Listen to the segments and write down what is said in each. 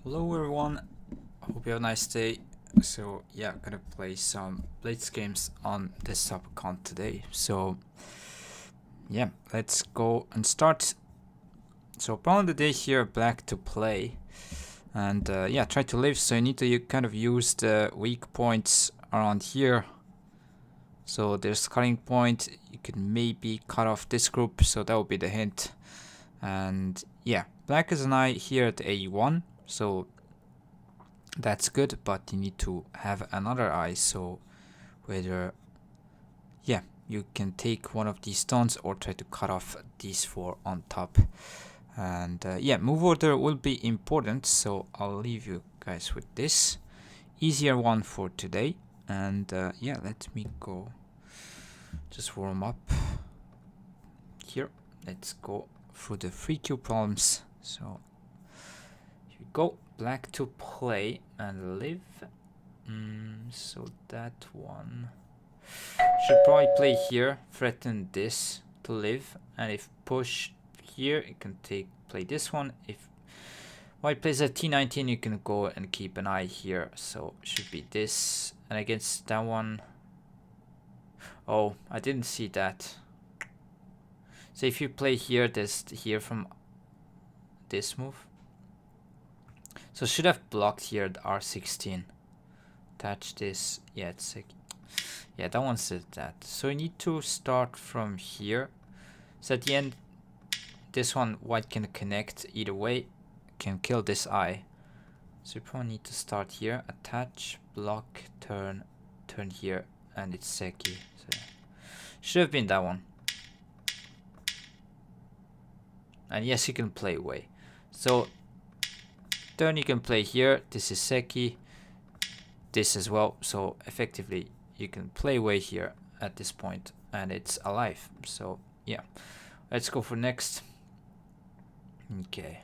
Hello everyone, hope you have a nice day. So yeah, gonna play some blitz games on desktop account today. So yeah, let's go and start. So pawn of the day here, black to play. And yeah, try to live, so you need to kind of use the weak points around here. So there's cutting point, you can maybe cut off this group, so that would be the hint. And yeah, black is an eye here at A1, so that's good, but you need to have another eye, so whether you can take one of these stones or try to cut off these four on top. And yeah, move order will be important, so I'll leave you guys with this easier one for today. And yeah, let me go just warm up here. Let's go through the 3Q problems. So here we go. Black to play and live. So that one should probably play here, threaten this to live, and if push here, it can play this one. If white plays a T19, you can go and keep an eye here, so should be this. And against that one, oh, I didn't see that. So if you play here, there's here from this move. So should have blocked here the R16. Attach this. Yeah, it's like, yeah, that one said that. So you need to start from here. So at the end, this one white can connect either way, can kill this eye. So you probably need to start here, attach, block, turn here, and it's Seki. So should have been that one. And yes, you can play away. So turn you can play here. This is Seki. This as well. So effectively, you can play away here at this point, and it's alive. So yeah, let's go for next. Okay.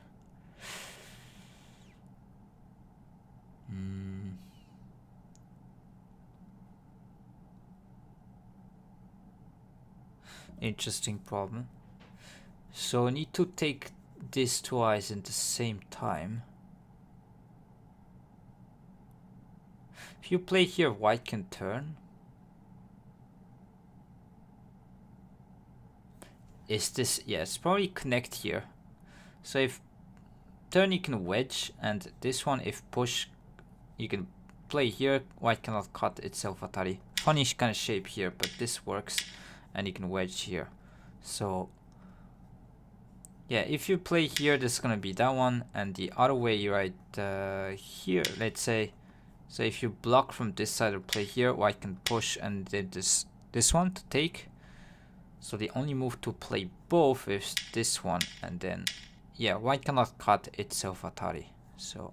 Interesting problem. So I need to take these two eyes at the same time. If you play here, white can turn. Is this, yeah, it's probably connect here. So if turn, you can wedge, and this one, if push, you can play here. White cannot cut itself atari. Funny kind of shape here, but this works, and you can wedge here. So yeah, if you play here, this is gonna be that one, and the other way, right here, let's say. So if you block from this side or play here, white can push, and then this one to take. So the only move to play both is this one, and then yeah, white cannot cut itself atari. So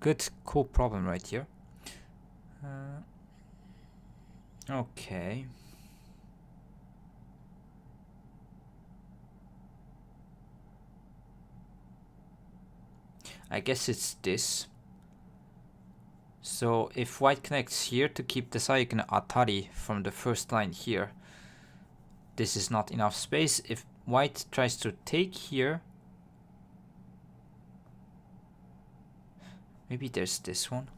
good, cool problem right here. Okay. I guess it's this. So if white connects here to keep this eye, you can atari from the first line here. This is not enough space. If white tries to take here, maybe there's this one.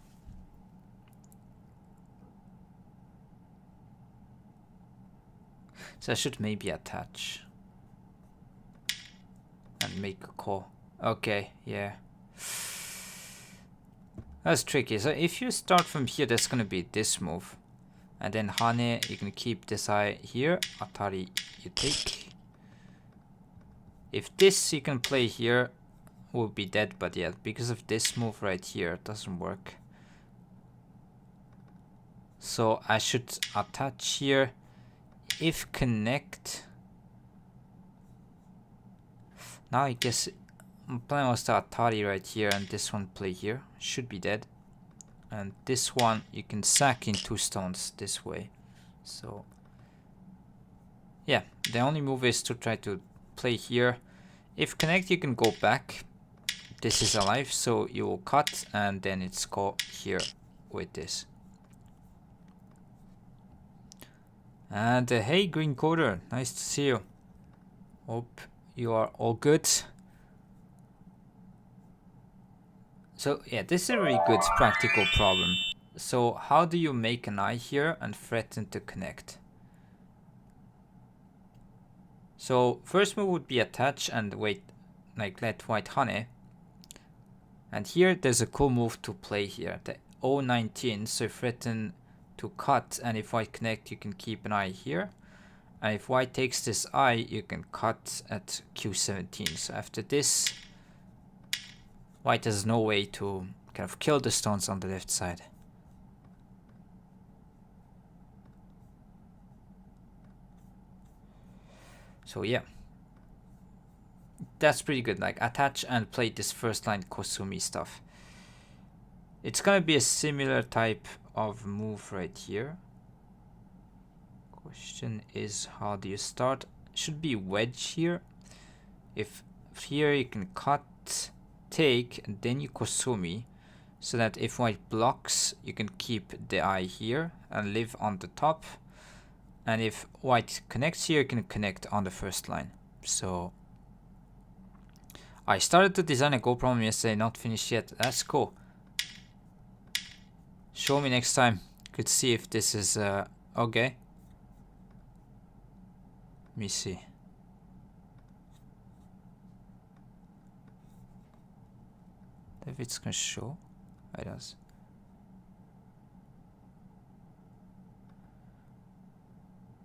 So I should maybe attach and make a call. Okay, yeah. That's tricky. So if you start from here, that's gonna be this move. And then Hane, you can keep this eye here. Atari, you take. If this you can play here, will be dead, but yeah, because of this move right here, it doesn't work. So I should attach here. If connect. Now I guess my plan was to atari right here, and this one play here. Should be dead. And this one you can sack in 2 stones this way. So yeah, the only move is to try to play here. If connect, you can go back. This is alive, so you will cut, and then it's go here with this. And hey, Green Coder, nice to see you. Hope you are all good. So yeah, this is a really good practical problem. So how do you make an eye here and threaten to connect? So first move would be attach and wait, like let white honey. And here there's a cool move to play here, the O19, so threaten to cut, and if white connect you can keep an eye here. And if white takes this eye, you can cut at Q17. So after this, white has no way to kind of kill the stones on the left side. So yeah, that's pretty good. Like attach and play this first line Kosumi stuff. It's gonna be a similar type of move right here. Question is, how do you start? Should be wedge here. If here you can cut, take, and then you Kosumi, so that if white blocks, you can keep the eye here and live on the top. And if white connects here, you can connect on the first line. So I started to design a Go problem yesterday, not finished yet. That's cool. Show me next time. Could see if this is okay. Let me see. If it's gonna show, it does.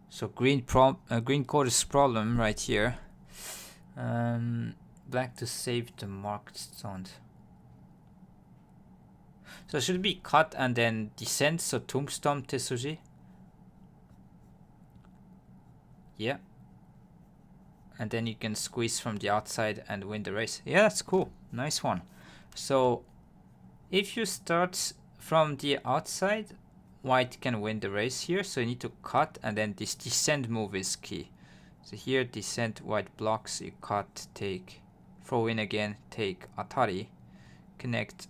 So green quarters problem right here. Black to save the marked stones. So it should be cut and then descend. So tombstone Tetsuji. Yeah. And then you can squeeze from the outside and win the race. Yeah, that's cool. Nice one. So if you start from the outside, white can win the race here. So you need to cut, and then this descend move is key. So here descend, white blocks, you cut, take, throw in again, take, atari, connect,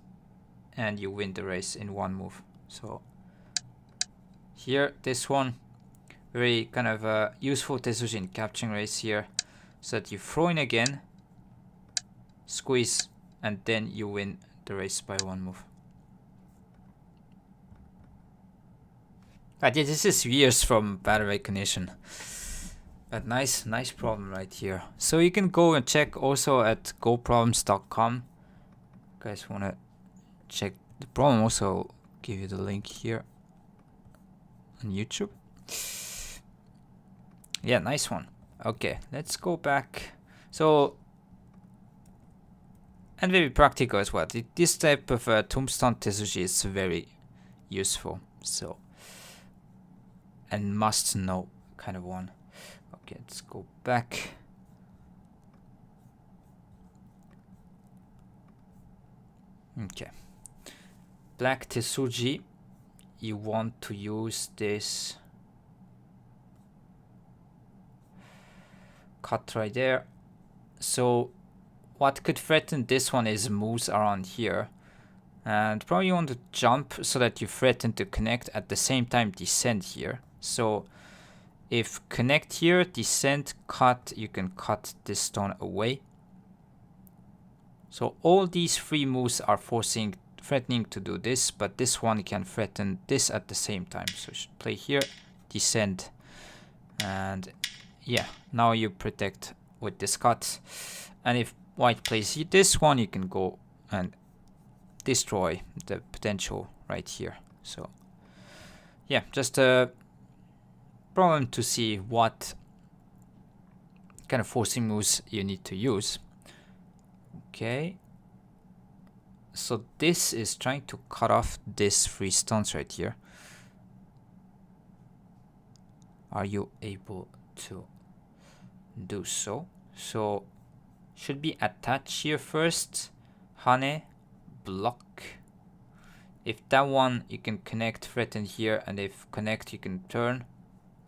and you win the race in one move. So here, this one, very kind of useful Tetsuji in capturing race here, so that you throw in again, squeeze, and then you win the race by one move. But yeah, this is years from pattern recognition. But nice problem right here. So you can go and check also at goproblems.com. Guys wanna check the problem, also give you the link here on YouTube. Yeah, nice one. Okay, let's go back. So, and very practical as well. This type of tombstone Tetsuji is very useful. So, and must know kind of one. Okay, let's go back. Okay. Black Tetsuji, you want to use this cut right there. So what could threaten this one is moves around here. And probably you want to jump so that you threaten to connect at the same time descend here. So if connect here, descend, cut, you can cut this stone away. So all these three moves are threatening to do this, but this one can threaten this at the same time. So you should play here, descend, and yeah, now you protect with this cut. And if white plays this one, you can go and destroy the potential right here. So yeah, just a problem to see what kind of forcing moves you need to use. Okay, so this is trying to cut off this three stones right here. Are you able to do so? So should be attach here first, hane, block. If that one you can connect, threaten here, and if connect you can turn,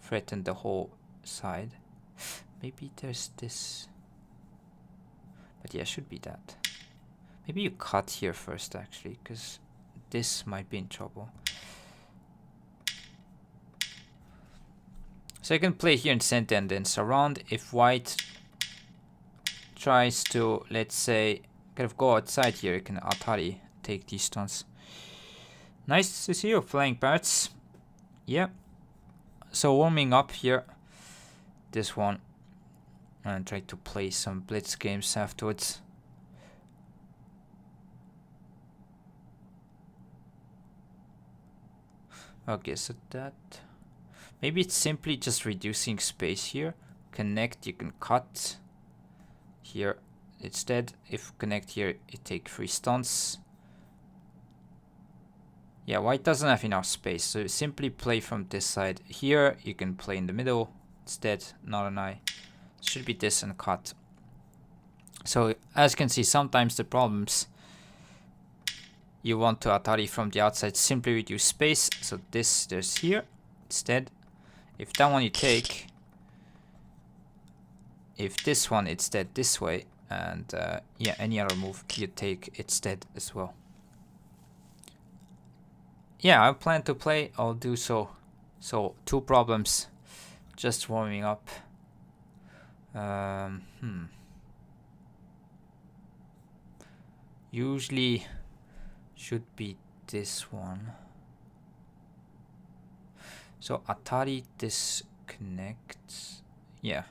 threaten the whole side. Maybe there's this, but yeah, should be that. Maybe you cut here first actually, because this might be in trouble. So you can play here in center and then surround. If white tries to, let's say, kind of go outside here, you can atari, take these stones. Nice to see you playing parrots. Yeah. So warming up here. This one. And try to play some blitz games afterwards. Okay, so that... Maybe it's simply just reducing space here. Connect, you can cut. Here, instead, if connect here, it take 3 stones. Yeah, white doesn't have enough space, so simply play from this side. Here, you can play in the middle. Instead, not an eye. Should be this and cut. So, as you can see, sometimes the problems... You want to Atari from the outside, simply reduce space. So this, there's here. Instead, if that one you take... If this one, it's dead this way. And yeah, any other move you take, it's dead as well. Yeah, I plan to play, I'll do so. So, 2 problems. Just warming up. Usually should be this one. So Atari disconnects. Yeah.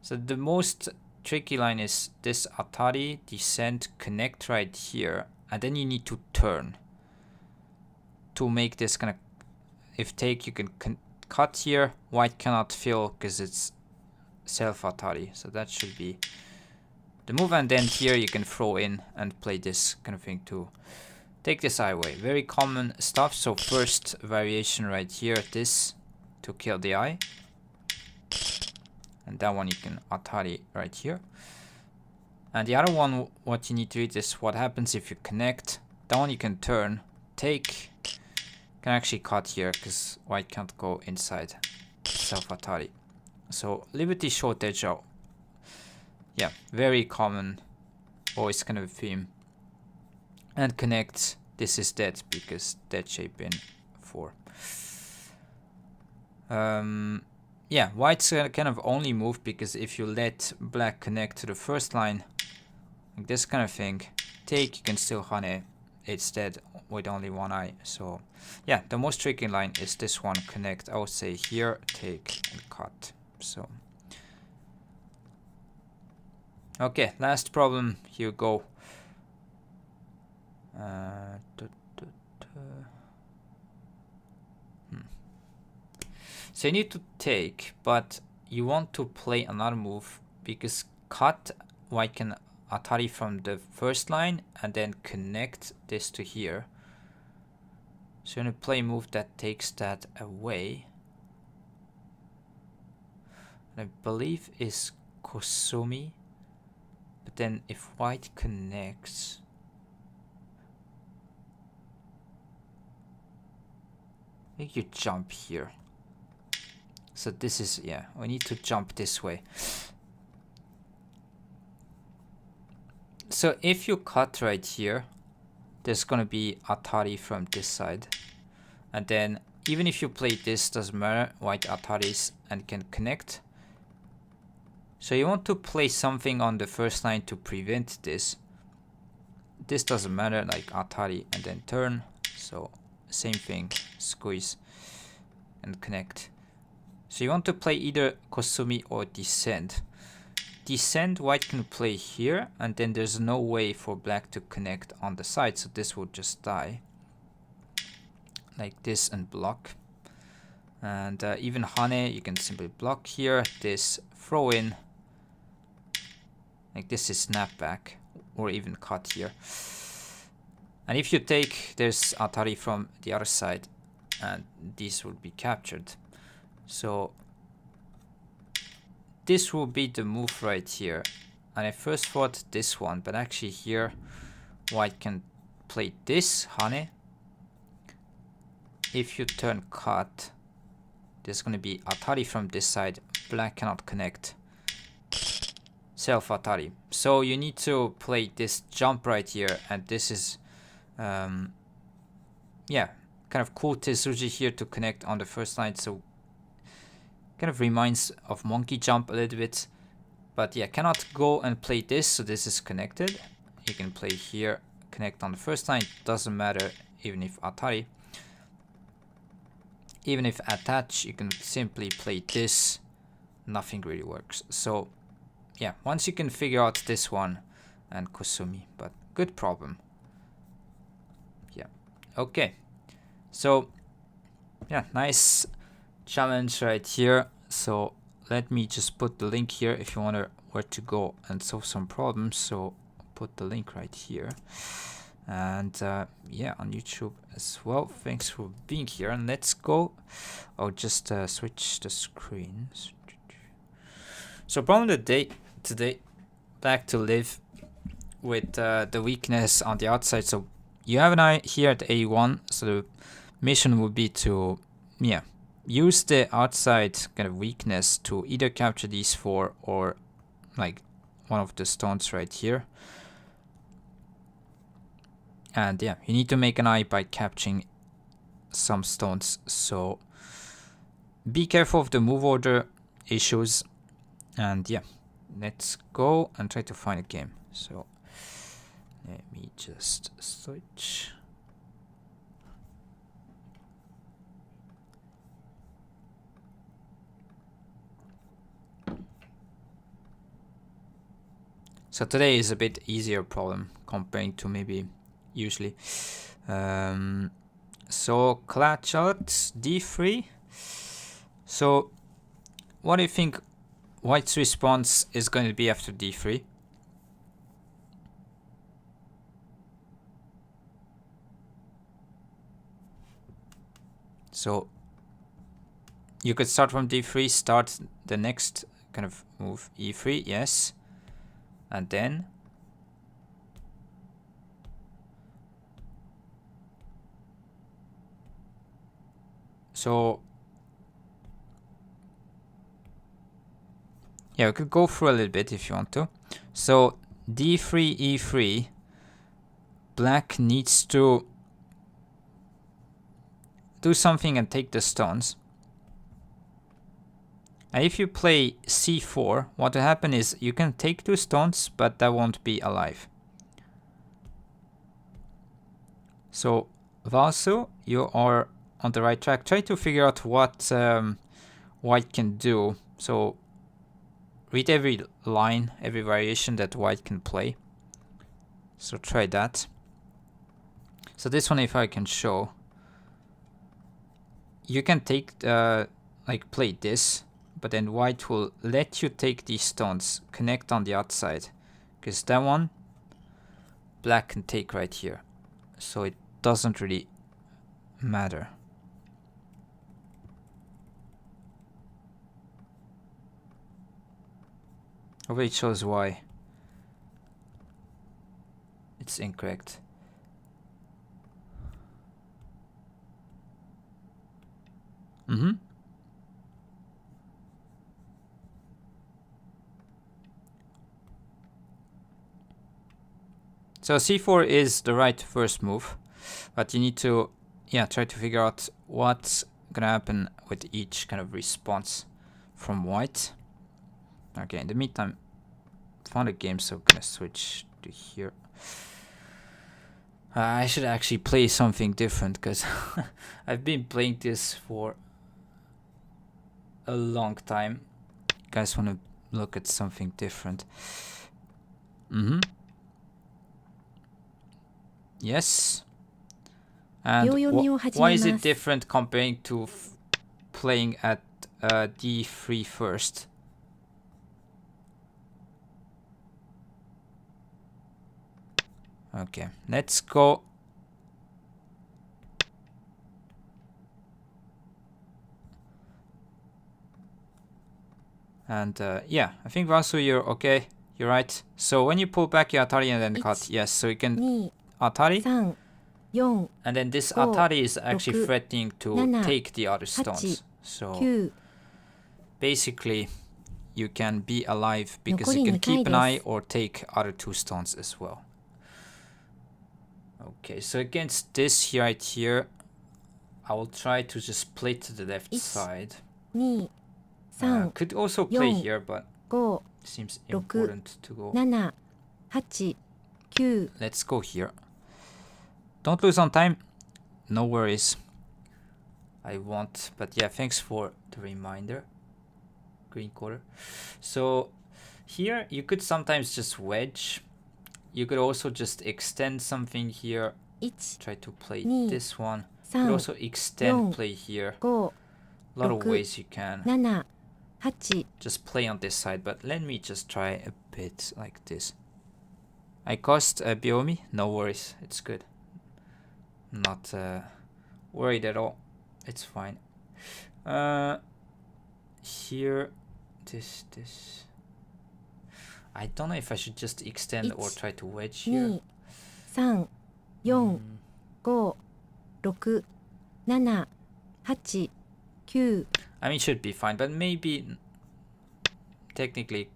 So the most tricky line is this Atari descent connect right here, and then you need to turn to make this kind of. If take, you can cut here. White cannot fill because it's self Atari. So that should be the move, and then here you can throw in and play this kind of thing to take this eye away. Very common stuff. So first variation right here, this to kill the eye. And that one you can Atari right here. And the other one, what you need to read is what happens if you connect. That one you can turn, take, can actually cut here because white can't go inside self Atari. So Liberty Shortage, yeah, very common, always kind of a theme. And connect, this is dead because dead shape in 4. Yeah, white's kind of only move because if you let black connect to the first line, like this kind of thing, take, you can still honey, it's dead with only 1 eye. So yeah, the most tricky line is this one, connect. I would say here, take and cut. So okay, last problem, here you go. So you need to take, but you want to play another move because cut, white can Atari from the first line and then connect this to here. So you're going to play a move that takes that away. I believe is Kosumi. But then if white connects, make you jump here. So this is, yeah, we need to jump this way. So if you cut right here, there's gonna be Atari from this side. And then even if you play this, doesn't matter, white Ataris and can connect. So you want to play something on the first line to prevent this. This doesn't matter, like Atari and then turn. So same thing, squeeze and connect. So you want to play either Kosumi or Descent. Descent, white can play here, and then there's no way for black to connect on the side, so this will just die. Like this and block. And even Hane, you can simply block here, this, throw in. Like this is snapback, or even cut here. And if you take, there's Atari from the other side, and these will be captured. So this will be the move right here. And I first thought this one, but actually here white can play this, Hane. If you turn cut, there's going to be Atari from this side. Black cannot connect. Self Atari. So you need to play this jump right here, and this is yeah, kind of cool Tetsuji here to connect on the first line. So kind of reminds of monkey jump a little bit, but yeah, cannot go and play this, so this is connected. You can play here, connect on the first line. It doesn't matter even if atari. Even if attach, you can simply play this. Nothing really works. So yeah, once you can figure out this one and Kusumi, but good problem. Yeah, okay. So yeah, nice challenge right here. So let me just put the link here if you wonder where to go and solve some problems. So put the link right here. And yeah, on YouTube as well. Thanks for being here. And let's go. I'll just switch the screens. So problem today, back to live with the weakness on the outside. So you have an eye here at A1. So the mission would be to, yeah, use the outside kind of weakness to either capture these 4 or like one of the stones right here. And yeah, you need to make an eye by capturing some stones. So be careful of the move order issues. And yeah, let's go and try to find a game. So let me just switch. So today is a bit easier problem comparing to maybe usually. So clutch out d3. So what do you think white's response is going to be after d3? So you could start from d3, start the next kind of move, e3, yes. And then so yeah, we could go through a little bit if you want to. So d3, e3, black needs to do something and take the stones. And if you play c4, what will happen is you can take 2 stones, but that won't be alive. So Valsu, you are on the right track. Try to figure out what white can do. So read every line, every variation that white can play. So try that. So this one, if I can show, you can take like play this, but then white will let you take these stones, connect on the outside, because that one black can take right here. So it doesn't really matter. Hopefully it shows why it's incorrect. So c4 is the right first move, but you need to, yeah, try to figure out what's gonna happen with each kind of response from white. Okay, in the meantime, found a game, so I'm gonna switch to here. I should actually play something different, because I've been playing this for a long time. You guys want to look at something different? Yes. And why is it different comparing to playing at d3 first? Okay, let's go. And yeah, I think Vasu, you're okay. You're right. So when you pull back your Atari and then cut, yes, so you can Atari. And then this Atari is actually threatening to take the other stones. So basically, you can be alive because you can keep an eye or take other 2 stones as well. Okay, so against this right here, I will try to just play to the left side. Could also play here, but seems important to go. Let's go here. Don't lose on time. No worries. I won't. But yeah, thanks for the reminder. Green quarter. So here you could sometimes just wedge. You could also just extend something here. Try to play this one. You could also extend play here. A lot of ways you can just play on this side, but let me just try a bit like this. I cost Biomi, no worries, it's good. Not worried at all, it's fine. Here, this. I don't know if I should just extend or try to wedge here. 3, 4, 5, 6, 7, 8, 9. I mean, it should be fine, but maybe technically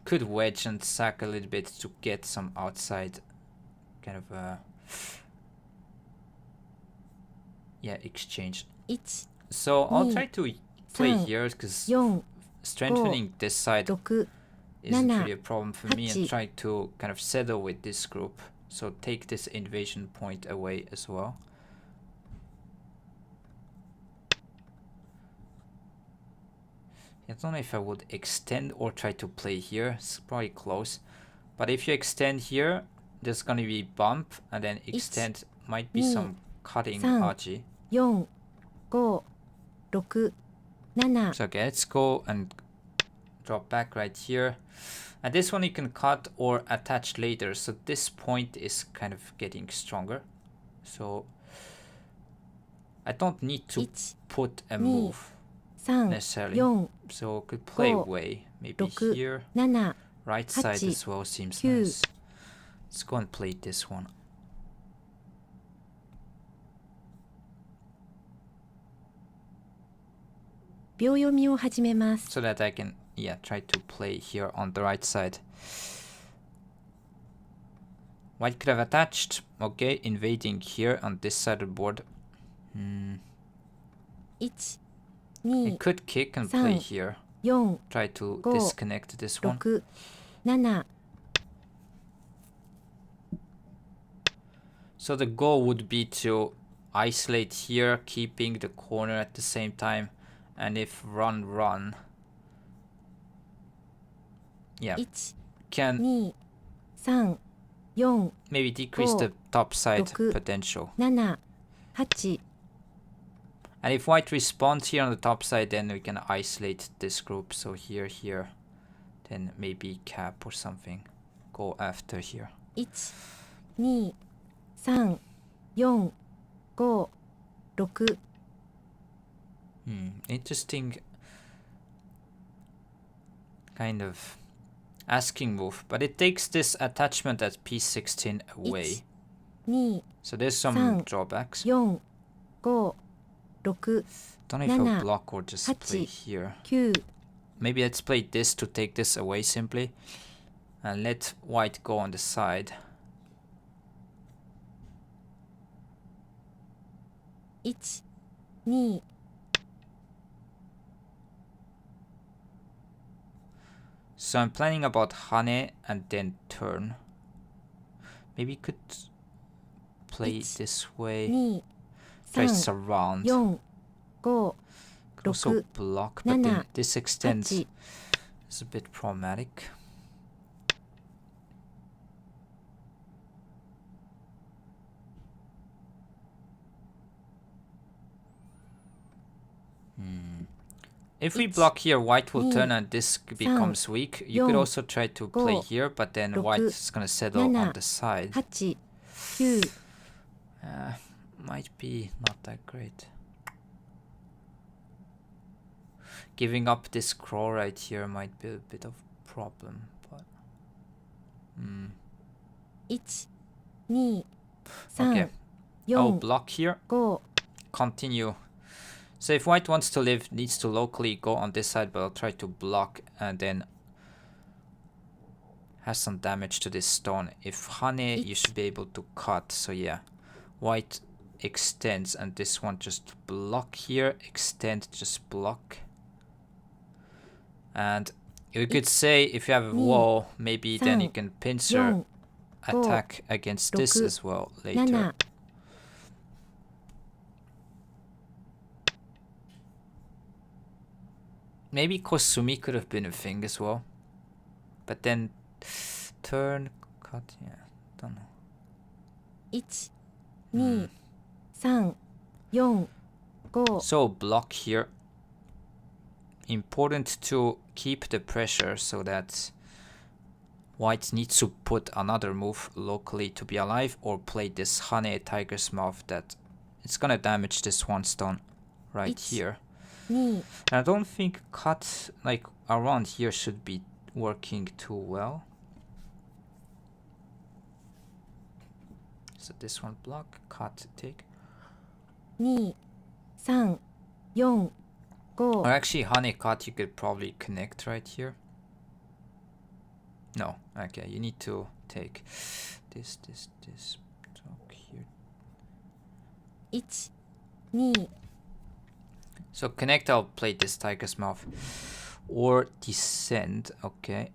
could wedge and sack a little bit to get some outside kind of exchange. So I'll try to play here because strengthening this side isn't really a problem for me, and try to kind of settle with this group. So take this invasion point away as well. I don't know if I would extend or try to play here. It's probably close. But if you extend here, there's going to be bump, and then extend might be some cutting aji. 4, 5, 6, 7. So okay, let's go and drop back right here. And this one you can cut or attach later. So this point is kind of getting stronger. So I don't need to put a move necessarily. So could play way. Maybe here. Right side as well seems nice. Let's go and play this one. So that I can try to play here on the right side. White could have attached. Okay, invading here on this side of the board. It could kick and play here. Try to disconnect this one. So the goal would be to isolate here, keeping the corner at the same time. And if run, can maybe decrease the top side potential. And if white responds here on the top side, then we can isolate this group. So here, then maybe cap or something. Go after here. 1, 2, 3, 4, 5, 6. Interesting kind of asking move, but it takes this attachment at p16 away. 1, 2, so there's some drawbacks. 4, 5, 6, Don't know if I'll block or just play here. 9. Maybe let's play this to take this away simply, and let white go on the side. 1, 2. So I'm planning about Hane and then turn. Maybe could play this way. Try surround. 4, 5, Could also block, but then this extends is a bit problematic. If we block here, white will turn and this becomes weak. You could also try to play here, but then white is going to settle on the side. 8, 9. Might be not that great. Giving up this crawl right here might be a bit of a problem, but 1, 2, 3, okay. I'll 4, block here. 5. Continue. So if white wants to live, needs to locally go on this side, but I'll try to block and then has some damage to this stone. If Hane, you should be able to cut. So yeah, white extends and this one just block here, extend, just block. And you could say if you have a wall, maybe then you can pincer attack against this as well later. maybe Kosumi could have been a thing as well. But then turn cut, yeah, don't know. 1、2、3、4、5。 So block here. Important to keep the pressure so that white needs to put another move locally to be alive, or play this Hane Tiger's Mouth that it's gonna damage this one stone right here. 2、 I don't think cut like around here should be working too well. So this one block, cut, take. 2、3、4、Or 5。 actually Hane cut you could probably connect right here. No, okay, you need to take this, talk here. 1、2、 So connect, I'll play this Tiger's Mouth. Or descend, okay.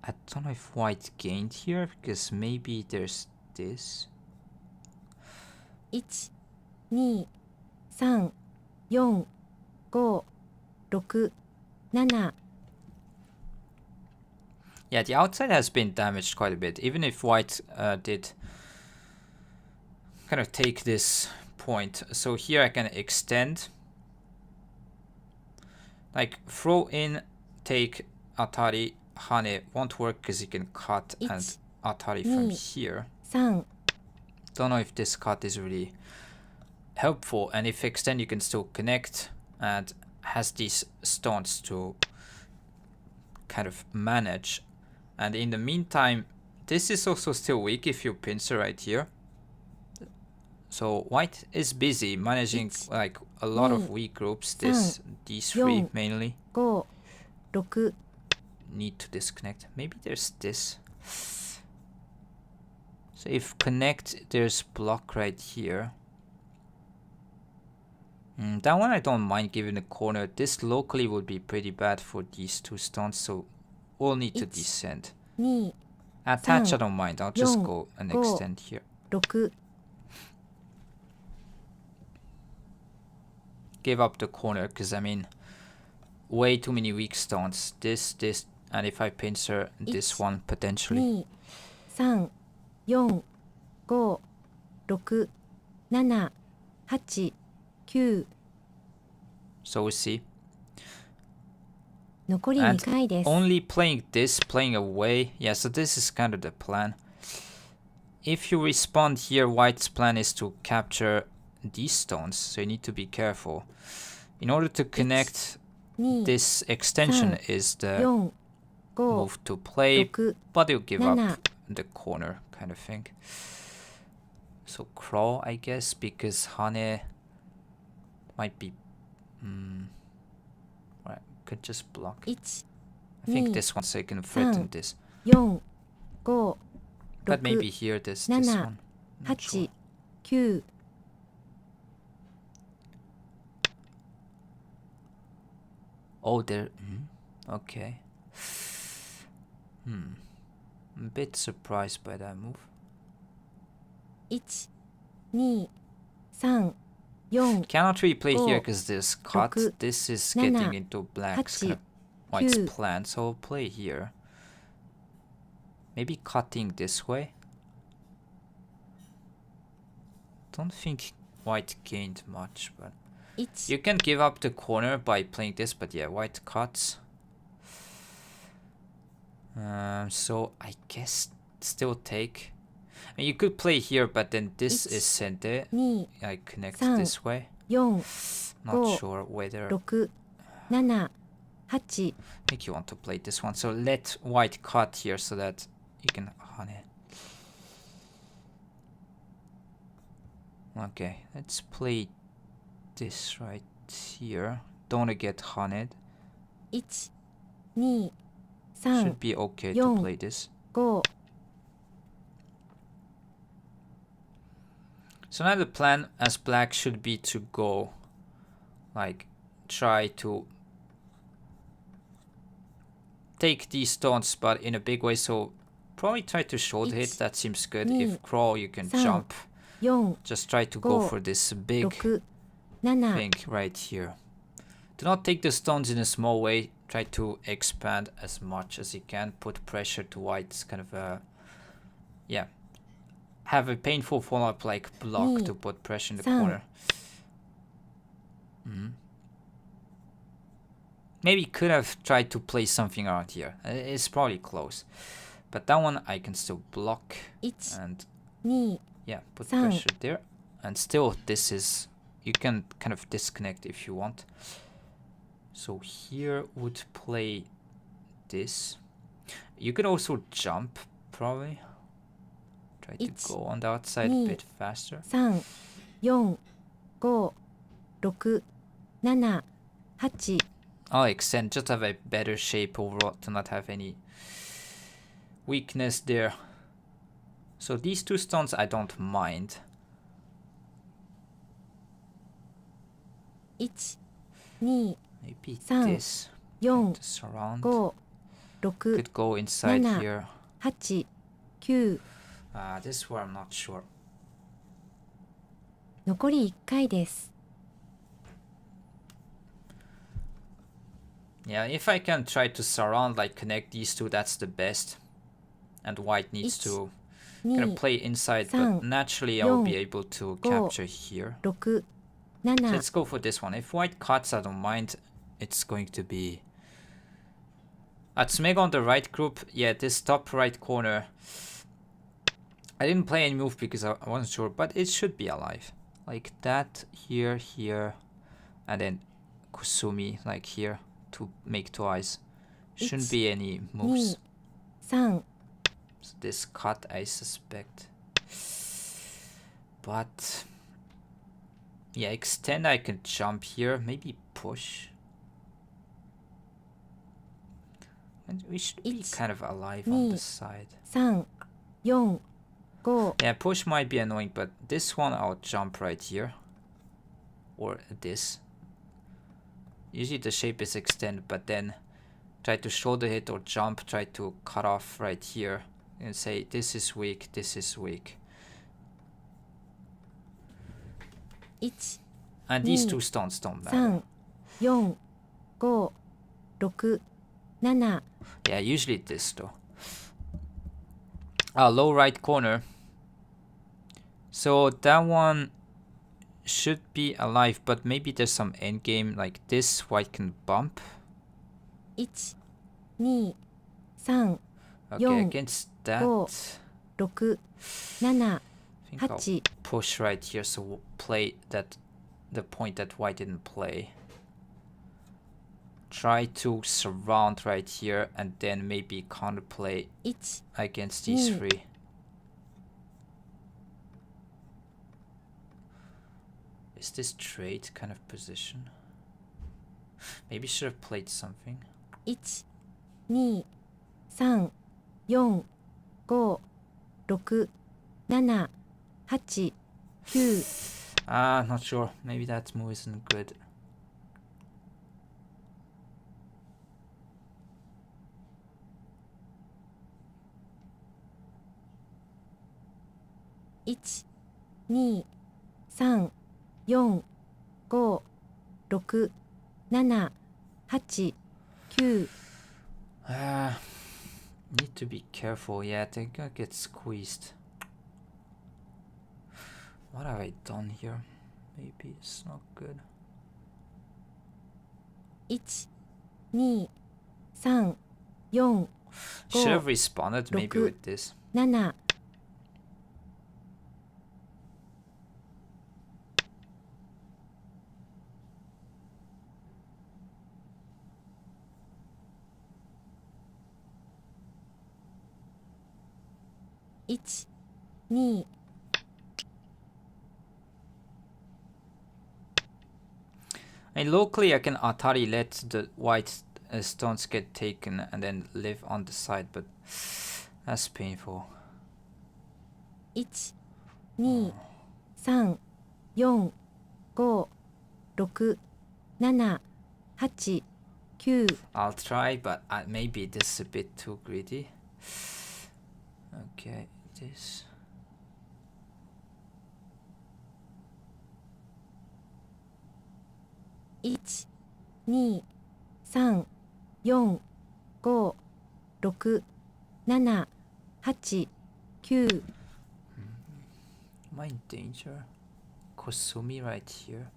I don't know if white gained here, because maybe there's this. 1、2、3、4、5、6、7。 Yeah, the outside has been damaged quite a bit. Even if white did kind of take this point. So here I can extend. Like throw in, take Atari, Hane won't work because you can cut and Atari from here. 3、 Don't know if this cut is really helpful. And if extend you can still connect and has these stones to kind of manage. And in the meantime, this is also still weak if you pincer right here. So white is busy managing like a lot of weak groups. These three mainly 5、6。 need to disconnect. Maybe there's this. So if connect, there's block right here. That one I don't mind giving a corner. This locally would be pretty bad for these two stones. So we'll need to descend. 2、 Attach I don't mind. I'll just go and extend here. 6。 Give up the corner because I mean way too many weak stones. This, and if I pincer this one potentially. 2、3、4、5、6、7、8、9。 So we see. 残り2回です。 Only playing this, playing away. Yeah, so this is kind of the plan. If you respond here, white's plan is to capture these stones, so you need to be careful. In order to connect, this extension is the 4、5、 move to play, 6、 but you give up 7。 the corner kind of thing. So crawl, I guess, because Hane might be... Right, could just block. 1、 I think this one, so you can threaten this. 4、5、 But maybe 6、 here, this 7、 one. Not sure. 8、9。 Oh, there. Okay. I'm a bit surprised by that move. 1、2、3、4、 Cannot really play here Oh, because this cut. look, This is Nana, getting into black's kind of Hachi, white's Kyu. plan. So I'll play here. Maybe cutting this way. Don't think white gained much, but 1、 you can give up the corner by playing this. But yeah, white cuts. So I guess still take. And you could play here, but then this is sente. 2、 I connect 3、 this way. 4、 Not Go. sure whether 6、7、8。 I think you want to play this one. So let white cut here so that you can Hane. Okay, let's play this right here. Don't wanna get Haned. 1、2、3、 Should be okay to 4 play this. 5。 So now the plan as black should be to go, like, try to take these stones, but in a big way. So probably try to short hit. That seems good. If crawl, you can 3 jump. 4、 Just try to go 5 for this big 6、7。 thing right here. Do not take the stones in a small way. Try to expand as much as you can. Put pressure to white's kind of yeah. Have a painful follow-up like block to put pressure in the corner. Maybe could have tried to play something around here. It's probably close. But that one I can still block. And yeah, put pressure there. And still this is... You can kind of disconnect if you want. So here would play this. You could also jump, probably. Try to go on the outside a bit faster. 3、4、5、6、7、8。 I'll extend, just have a better shape overall to not have any weakness there. So these two stones I don't mind. 1、2、 Maybe 3、 this. 4、 To surround. 5、6、 Could go inside 7、 here. 8、9。 This one I'm not sure. 残り1回です。 Yeah, if I can try to surround, like connect these two, that's the best. And white needs to kind of play inside, but naturally I will be able to capture here. 6、So 7、 let's go for this one. If white cuts, I don't mind. It's going to be... Tsumega on the right group. Yeah, this top right corner. I didn't play any move because I wasn't sure, but it should be alive. Like that, here, here, and then Kusumi, like here, to make two eyes. Shouldn't be any moves. 3、 So this cut, I suspect. But... Yeah, extend, I can jump here. Maybe push. And we should be kind of alive on the side. 3、4、5。 Yeah, push might be annoying, but this one I'll jump right here. Or this. Usually the shape is extend, but then try to shoulder hit or jump, try to cut off right here. And say, this is weak, this is weak. 1、 And these two stones don't matter. 3、4、5、6、7。 Yeah, usually this though. Low right corner. So that one should be alive, but maybe there's some endgame like this. White can bump. 1、2、3、 Okay, 4、 against that, 6、7、 I think I'll 8。 push right here. So we'll play that the point that white didn't play. Try to surround right here and then maybe counterplay 1、 against these three. Is this trade kind of position? Maybe should have played something. 1、2、3、4、5、6、7、8、9。 Not sure. Maybe that move isn't good. 1、2、3、4、5、6、7、8、9。 Need to be careful. Yeah, they're gonna get squeezed. What have I done here? Maybe it's not good. 1、2、3、4、 Should have responded maybe with this. 7。 1、2。 And locally I can Atari let the white stones get taken and then live on the side, but that's painful. 1、2、3、4、5、6、7、8、9。 I'll try, but maybe this is a bit too greedy. Okay, this. 1、2、3、4、5、6、7、8、9。Am I in danger? Kosumi right here.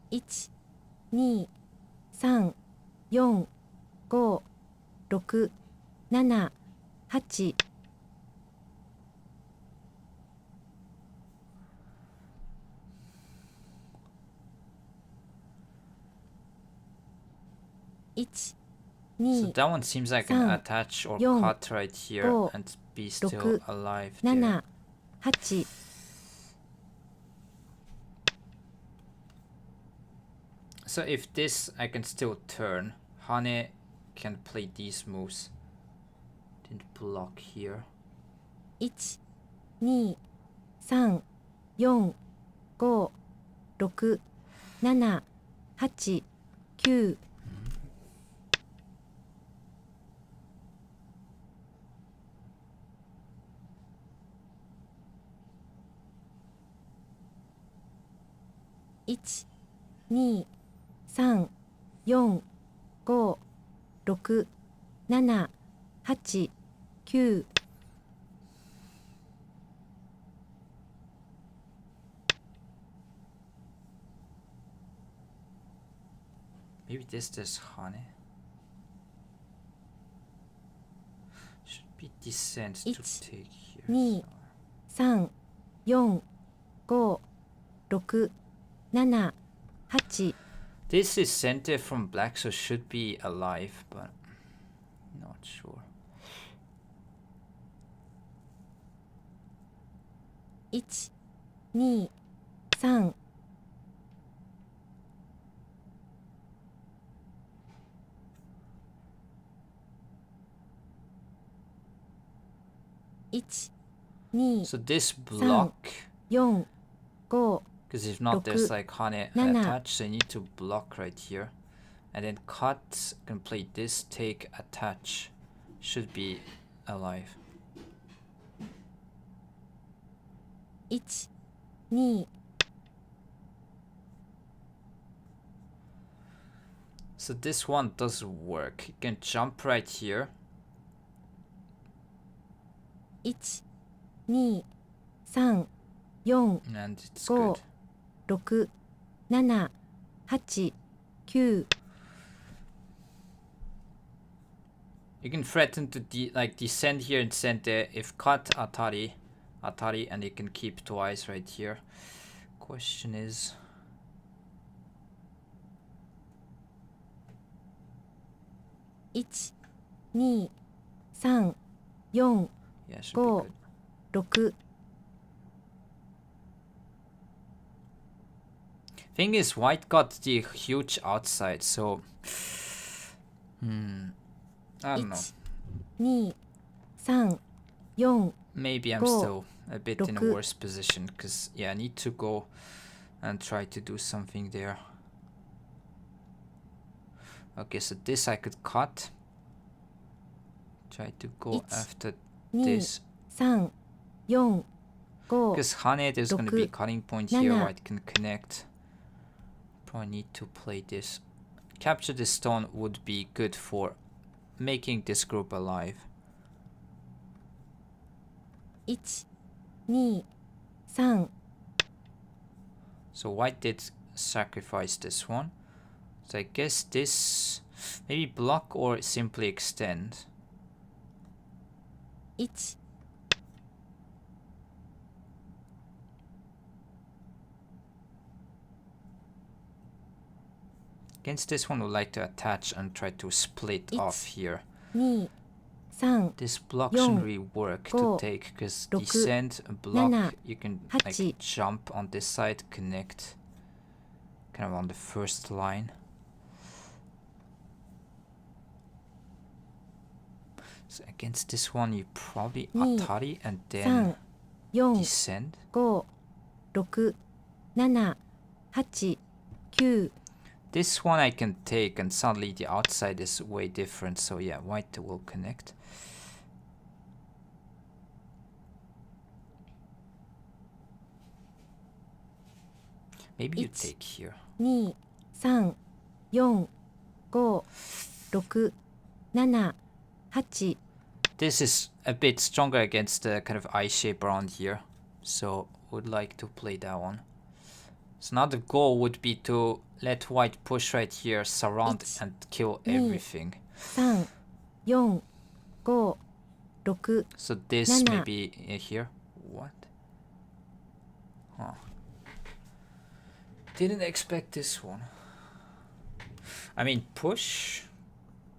1、2、3、4、5、6、7、8。1、So 2、that one seems like an attach or cut right here and be still alive there. 7、8。So if this, I can still turn. Hane can play these moves. Didn't block here. 1、2、3、4、5、6、7、8、9。1、2、3、4、5、6、7、8、9。Maybe this does Hane. Should be descent to take here. 2、3、4、5、6、7、8。This is center from black, so should be alive, but not sure. 1、2、3。1、2、 So this block, 4、5。 because if not, there's like Hane attach, so you need to block right here. And then cut, complete this, take, attach. Should be alive. 1、2。 So this one does work. You can jump right here. 1、2、3、4、 And it's 5、 good. 6、7、8、9。 You can threaten to descend here and descend there. If cut, atari, and you can keep twice right here. Question is, 1、2、3、4、 yeah, should be 5、 good. 6。 Thing is, white got the huge outside, so I don't know. 1、2、3、4。 Maybe I'm still a bit in a worse position, because yeah, I need to go and try to do something there. Okay, so this I could cut. Try to go after this. 3、4、5。 Because Hane, there's going to be a cutting point here where it can connect. Probably need to play this. Capture this stone would be good for making this group alive. 1、2、3。 So white did sacrifice this one. So I guess this maybe block or simply extend. 1。 Against this one, would like to attach and try to split off here. 2、3。 This block shouldn't really work to take, because descend, block, you can like jump on this side, connect kind of on the first line. So against this one, you probably atari and then 4、 descend. 5、 6、 7、 8、 9。 This one I can take, and suddenly the outside is way different. So yeah, white will connect. Maybe you take here. 2、3、4、5、6、7、8。 This is a bit stronger against the kind of eye shape around here. So would like to play that one. So now the goal would be to let white push right here, surround and kill everything. 3、4、5、6。 So this maybe here. What? Huh. Didn't expect this one. I mean, push.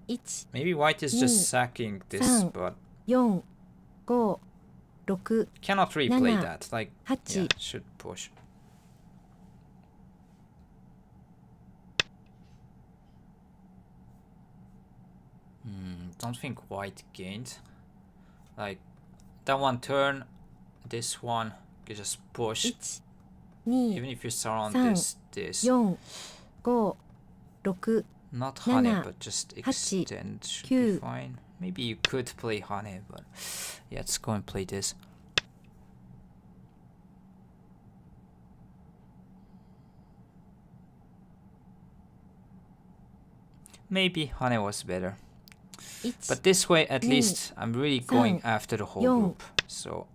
1、 Maybe white is just sacking this, but 4、5、6、 cannot replay that. Like, 8。 yeah, should push. Don't think white gained. Like, that one turn, this one, you just push. 1、2、 Even if you surround 3、 this, 4、5、6、 not honey, 7、 but just 8、 extend should 9。 be fine. Maybe you could play honey, but yeah, let's go and play this. Maybe honey was better. 1、 But this way, at least, I'm really going 3、 after the whole 4。 group. So,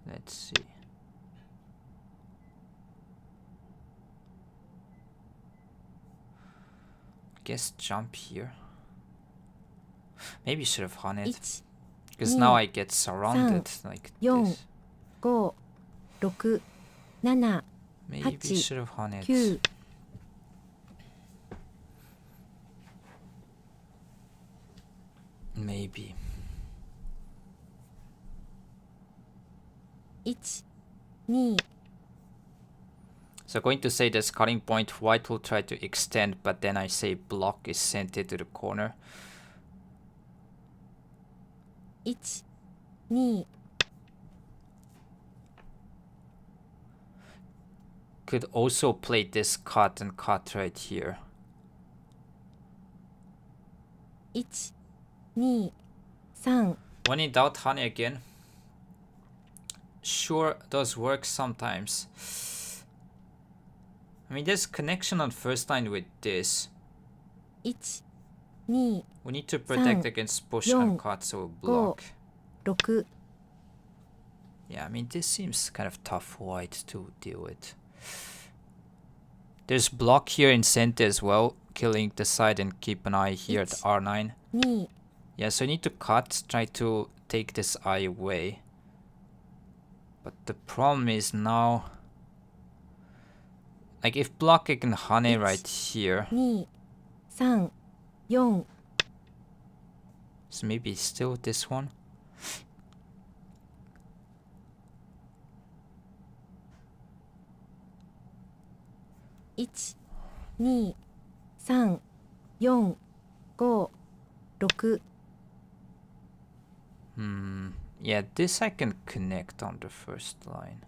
let's see. Guess jump here. Maybe should have hunted. 1、 Because now I get surrounded like 4、 this. 5、6、7、 Maybe 8、 should have hunted. 9。 Maybe. 1、2、 So going to say this cutting point, white will try to extend, but then I say block is sent into the corner. 1、2、 Could also play this cut and cut right here. 1、2、3。 When in doubt, honey again. Sure, does work sometimes. I mean, there's connection on first line with this. 1、2、 We need to protect against push and cut, so block. 6。 Yeah, I mean, this seems kind of tough for white to deal with. There's block here in center as well, killing the side and keep an eye here at R9. 2、 Yeah, so I need to cut, try to take this eye away. But the problem is now, like if block I can honey right here. 2、3、4。 So maybe still this one. 1、2、3、4、5、6。 Yeah, this I can connect on the first line.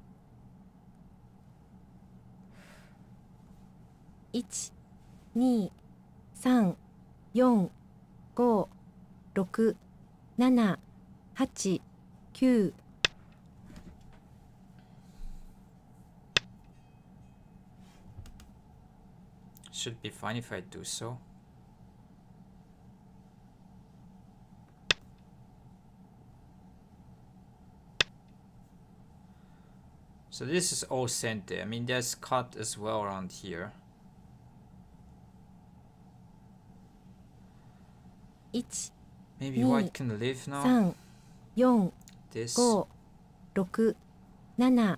1、2、3、4、5、6、7、8、9。 Should be fine if I do so. So this is all center. I mean, there's cut as well around here. 1、 Maybe white can live now. 3、4、 This. 5、6、7、8、9。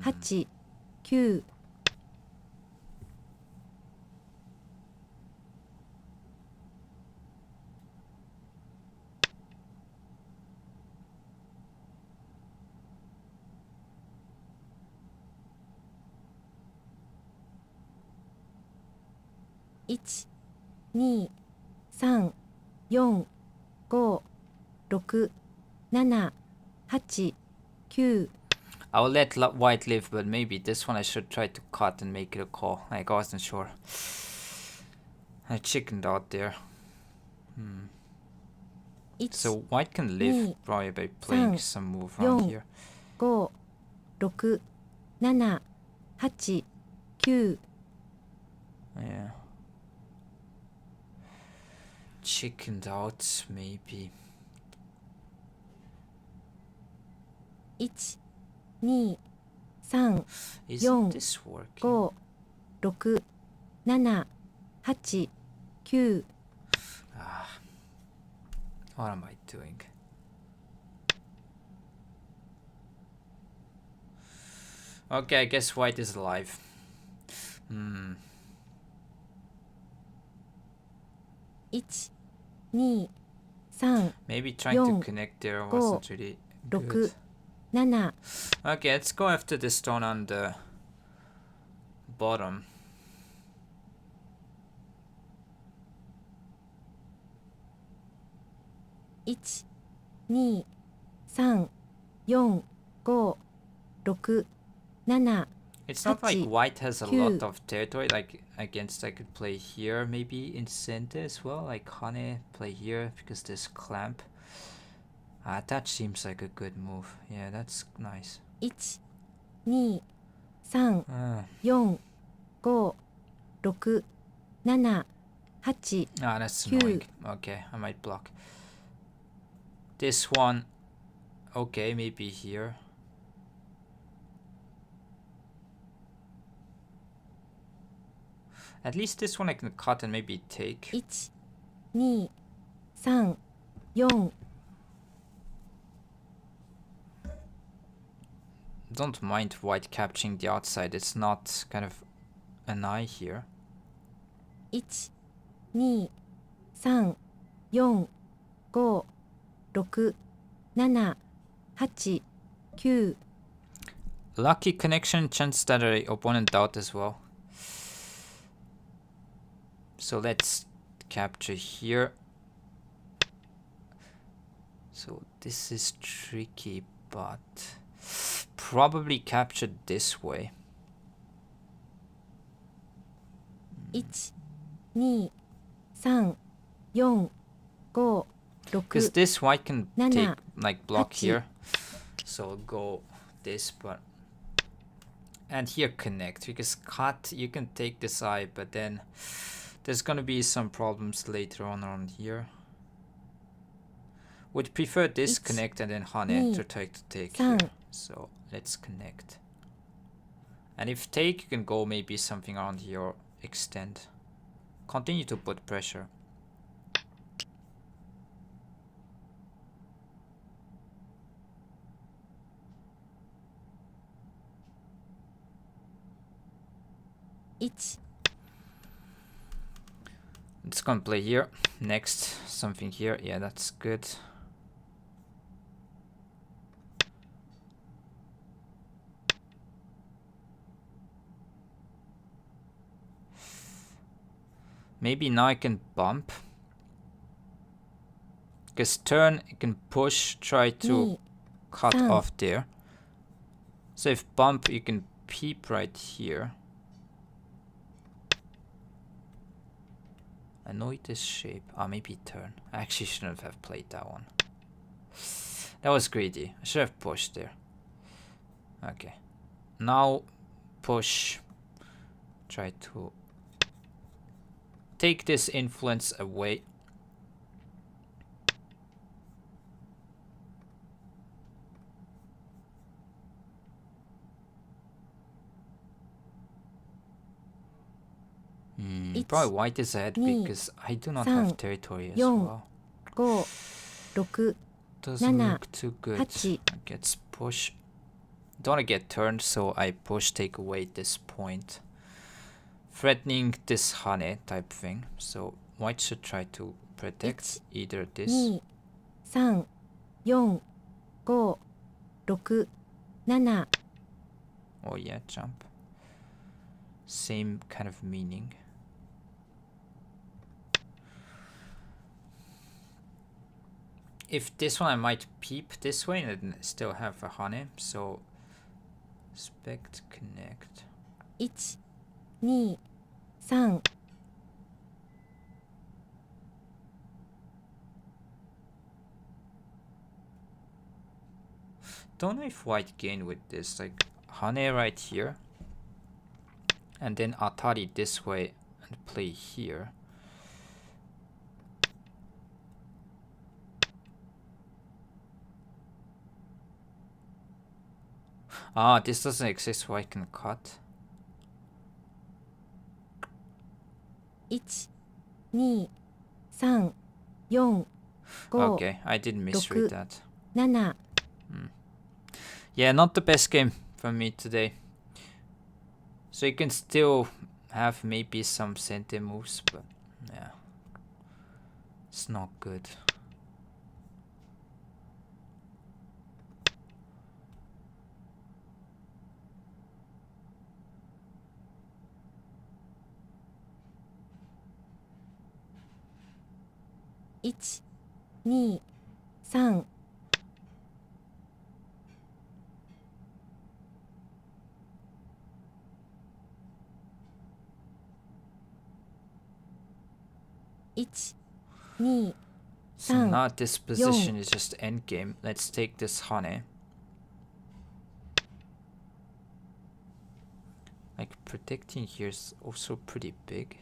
1、2、3、4、5、6、7、8、9。 I'll let white live, but maybe this one I should try to cut and make it a call. Like, I wasn't sure. I chickened out there. 1、 So white can live probably by playing some move around here. 5、6、7、8、9、 Yeah. Chickened out, maybe. 1、2、3、 Isn't this working? 5、6、7、8、9。 What am I doing? Okay, I guess white is alive. 1、2、3、 Maybe trying to connect there wasn't really 6、 good. 7、 Okay, let's go after the stone on the bottom. 1、2、3、4、5、6、7、 It's not like 8、 white has a 9 lot of territory. Like against, I could play here, maybe in center as well. Like Hane, play here because there's clamp. That seems like a good move. Yeah, that's nice. 1、2、3、4、5、6、7、8、 that's annoying. Okay, I might block. This one, okay, maybe here. At least this one I can cut and maybe take. 1、2、3、4。 Don't mind white capturing the outside. It's not kind of an eye here. 1、2、3、4、5、6、7、8、9。 Lucky connection, chance that the opponent doubt as well. So let's capture here. So this is tricky, but probably capture this way. 1、2、3、4、5、 Because 6、 this white can 7、 take like block 8。 here. So go this, but and here connect, because cut you can take this eye, but then there's gonna be some problems later on around here. Would prefer this connect and then Hane to try to take here. So let's connect. And if take, you can go maybe something around here or extend. Continue to put pressure. It's gonna play here. Next, something here. Yeah, that's good. Maybe now I can bump. Because turn, you can push, try to cut off there. So if bump, you can peep right here. I know it is shape. Maybe turn. I actually shouldn't have played that one. That was greedy. I should have pushed there. Okay. Now push. Try to take this influence away. Probably white is ahead because I do not have territory as well. 5、6、 Doesn't look too good. Let's push. Don't want to get turned, so I push, take away this point. Threatening this Hane type thing. So white should try to protect either this. 2、3、4、5、6、7。 Oh yeah, jump. Same kind of meaning. If this one, I might peep this way and still have a Hane. So expect connect. 1、2、3。 Don't know if white gained with this. Like Hane right here. And then Atari this way and play here. Ah, this doesn't exist, so I can cut. 1、2、3、4、5、 Okay, I didn't misread that. 7、 Yeah, not the best game for me today. So you can still have maybe some sente moves, but yeah, it's not good.1、2、3、1、2、 So now this position is just endgame. Let's take this Hane. Like protecting here is also pretty big.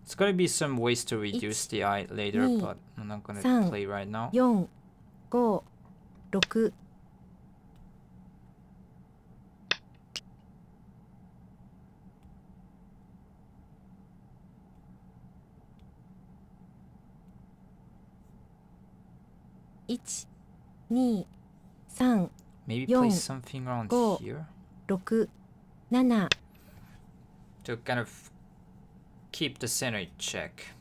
It's gonna be some ways to reduce the eye later, but I'm not gonna play right now. 4、5、6、 1、2、3、 Maybe play something around here 6、7、 to kind of keep the center in check.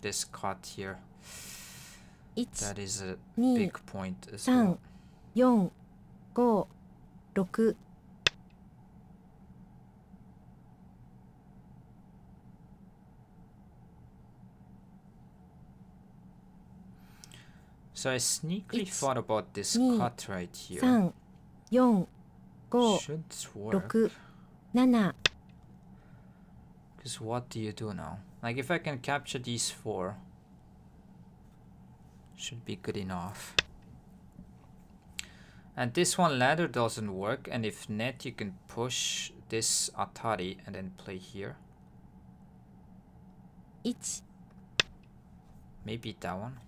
This cut here, 1、 that is a 2、 big point as 3、 well. 4、5、6、 So I sneakily thought about this 2、 cut right here. 3、4、5、 Should work. 6、7、 Because what do you do now? Like if I can capture these four, should be good enough. And this one ladder doesn't work, and if net you can push this Atari and then play here. 1、 Maybe that one.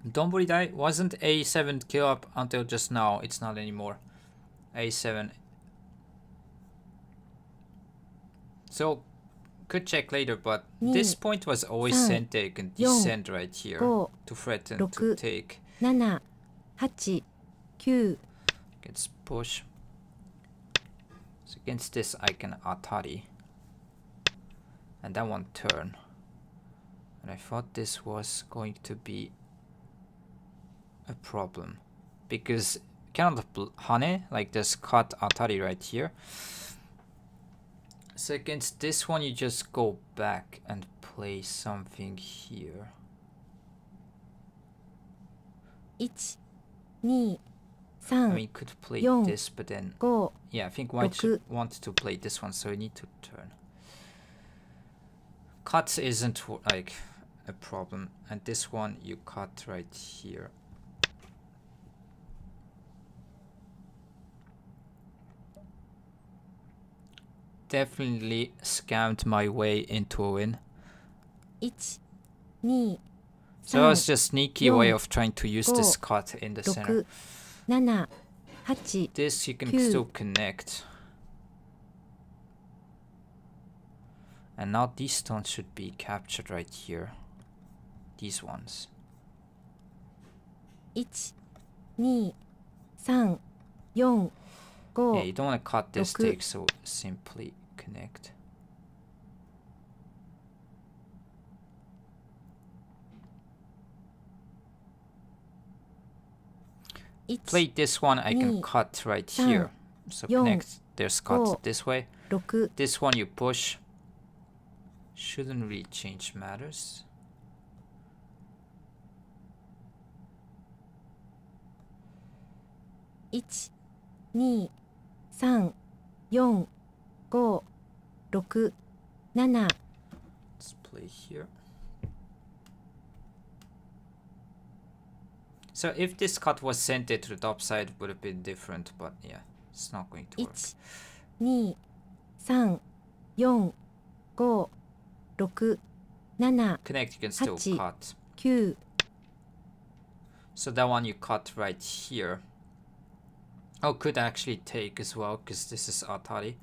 Donburi die wasn't A7 kill up until just now. It's not anymore. A7. So could check later, but this point was always sent there. You can descend right here to threaten to take. 7、8、9、 Gets push. So against this I can Atari. And that one turn. And I thought this was going to be a problem. Because cannot Hane, like this cut Atari right here. So against this one you just go back and play something here. 1、2、 I 3、 mean, you could play this, but then 5、 yeah, I think white should want to play this one, so you need to turn. Cuts isn't like a problem, and this one you cut right here. Definitely scammed my way into a win. 1、2、 So it was just sneaky way 4 of trying to use this cut in the center. 6、7、8、 This you can 9 still connect. And now these stones should be captured right here. These ones. 1、2、3、4、 Yeah, 5、 you don't want to cut this 6 take, so simply connect. Play this one, I can 2 cut right 3 here. So 4 connect, there's cut 5 this way. 6、 This one you push. Shouldn't really change matters. 1、2、3、4、5、6、7。 Let's play here. So if this cut was centered to the top side, it would have been different, but yeah, it's not going to work. 1、2、3、4、5、6、7、 Connect, you can still 8、 cut. 9。 So that one you cut right here. Oh, could actually take as well, because this is Atari.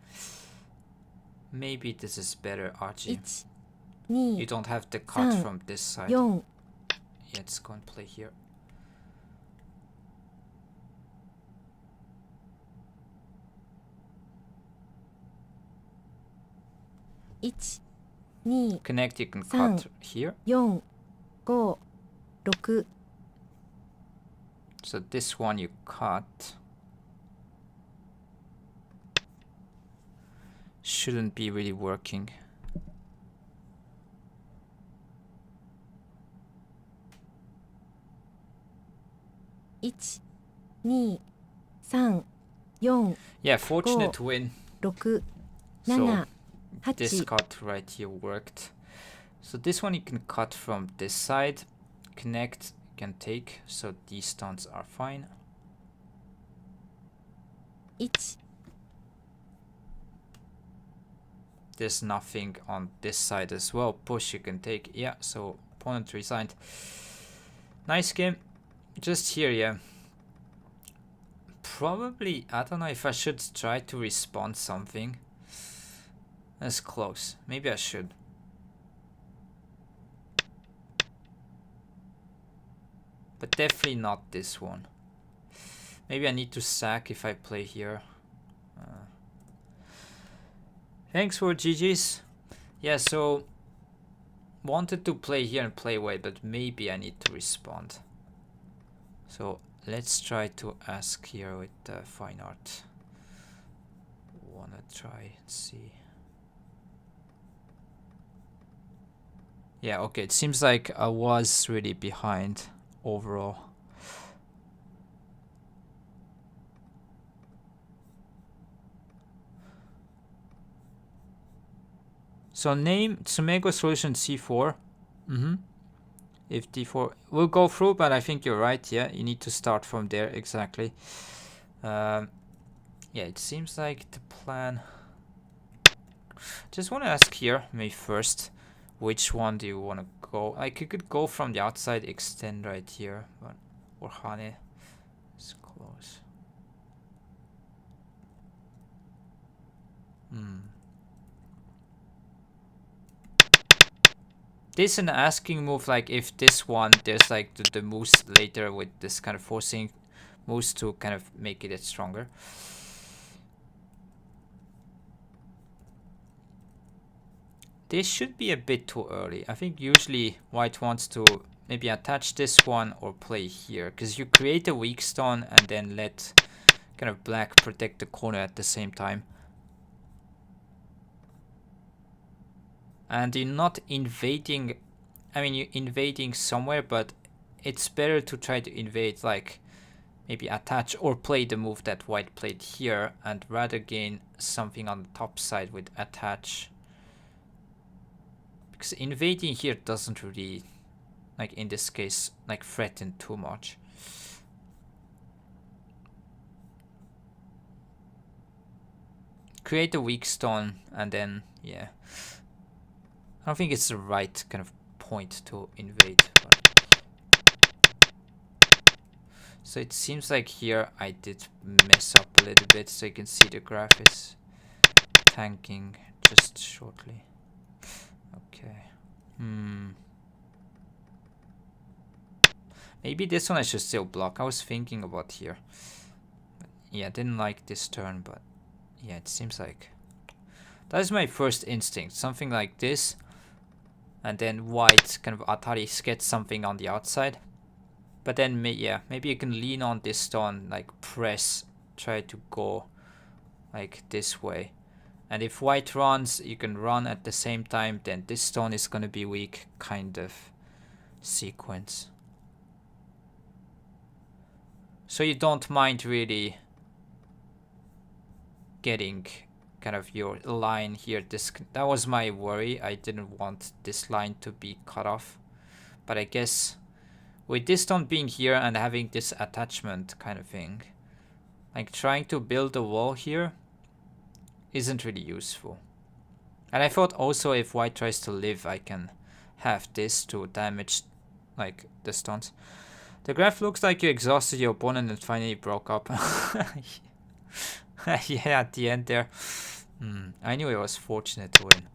Maybe this is better, Archie. 1、2、 You don't have the cut 3、 from this side. 4。 Yeah, let's go and play here. 1、2、 Connect, you can 3、 cut here. 4、5、6。 So this one you cut. Shouldn't be really working.1、2、3、4、 Yeah, fortunate win. 6、 So 7、 this 8。 cut right here worked. So this one you can cut from this side. Connect, you can take. So these stones are fine. 1、 There's nothing on this side as well. Push you can take. Yeah, so opponent resigned. Nice game. Just here, yeah. Probably, I don't know if I should try to respond something. That's close. Maybe I should. But definitely not this one. Maybe I need to sack if I play here. Thanks for GG's. Yeah, so wanted to play here and play away, but maybe I need to respond. So let's try to ask here with fine art. Wanna try and see. Yeah, okay, it seems like I was really behind overall. So name Tsumego solution C4. If D4 will go through, but I think you're right. Yeah, you need to start from there exactly. Yeah, it seems like the plan. Just want to ask here, maybe first, which one do you want to go? Like you could go from the outside, extend right here, but or Hane is close. This is an asking move, like if this one, there's like the moves later with this kind of forcing moves to kind of make it stronger. This should be a bit too early. I think usually white wants to maybe attach this one or play here, because you create a weak stone and then let kind of black protect the corner at the same time. And you're not invading, I mean you're invading somewhere, but it's better to try to invade, like maybe attach or play the move that white played here and rather gain something on the top side with attach. Because invading here doesn't really, like in this case, like threaten too much. Create a weak stone and then, yeah. I don't think it's the right kind of point to invade. But so it seems like here I did mess up a little bit, so you can see the graph is tanking just shortly. Okay. Maybe this one I should still block. I was thinking about here. But yeah, I didn't like this turn, but yeah, it seems like that is my first instinct. Something like this. And then white kind of Atari gets something on the outside. But then, yeah, maybe you can lean on this stone, like press, try to go like this way. And if white runs, you can run at the same time, then this stone is going to be weak, kind of sequence. So you don't mind really getting kind of your line here. That was my worry. I didn't want this line to be cut off. But I guess with this stone being here and having this attachment kind of thing, like trying to build a wall here isn't really useful. And I thought also if white tries to live, I can have this to damage like the stones. The graph looks like you exhausted your opponent and finally broke up. Yeah, at the end there. I knew it was fortunate to win.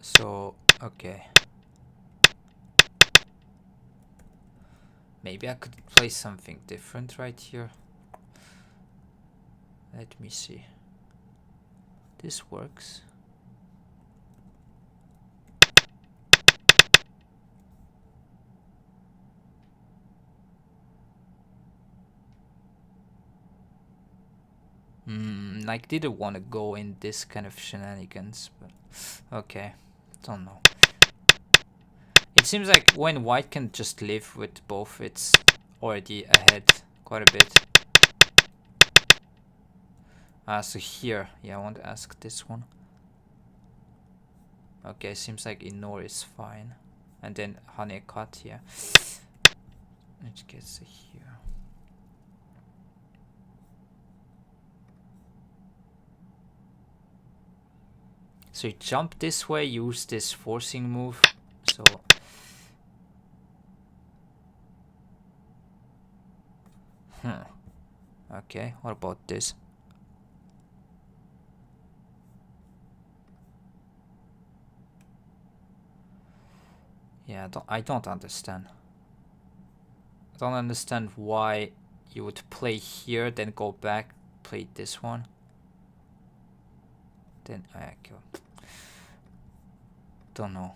So, okay. Maybe I could play something different right here. Let me see. This works. Like didn't want to go in this kind of shenanigans, but okay, don't know. It seems like when white can just live with both, it's already ahead quite a bit. So here, yeah, I want to ask this one. Okay, seems like ignore is fine. And then honey cut, yeah. It gets here. So you jump this way, use this forcing move. So okay, what about this? Yeah, I don't understand. I don't understand why you would play here, then go back, play this one. Then I don't know.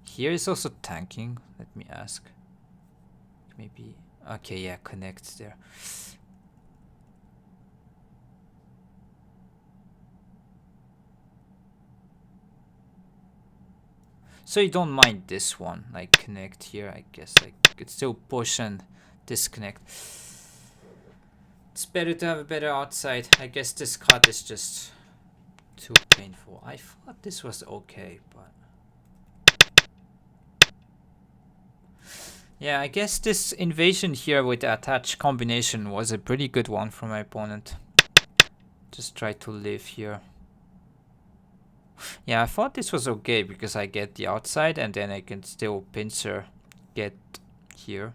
Here is also tanking. Let me ask. Maybe. Okay, yeah, connects there. So you don't mind this one, like connect here, I guess. Like you could still push and disconnect. It's better to have a better outside. I guess this cut is just too painful. I thought this was okay, but yeah, I guess this invasion here with the attached combination was a pretty good one for my opponent. Just try to live here. Yeah, I thought this was okay because I get the outside and then I can still pincer get here.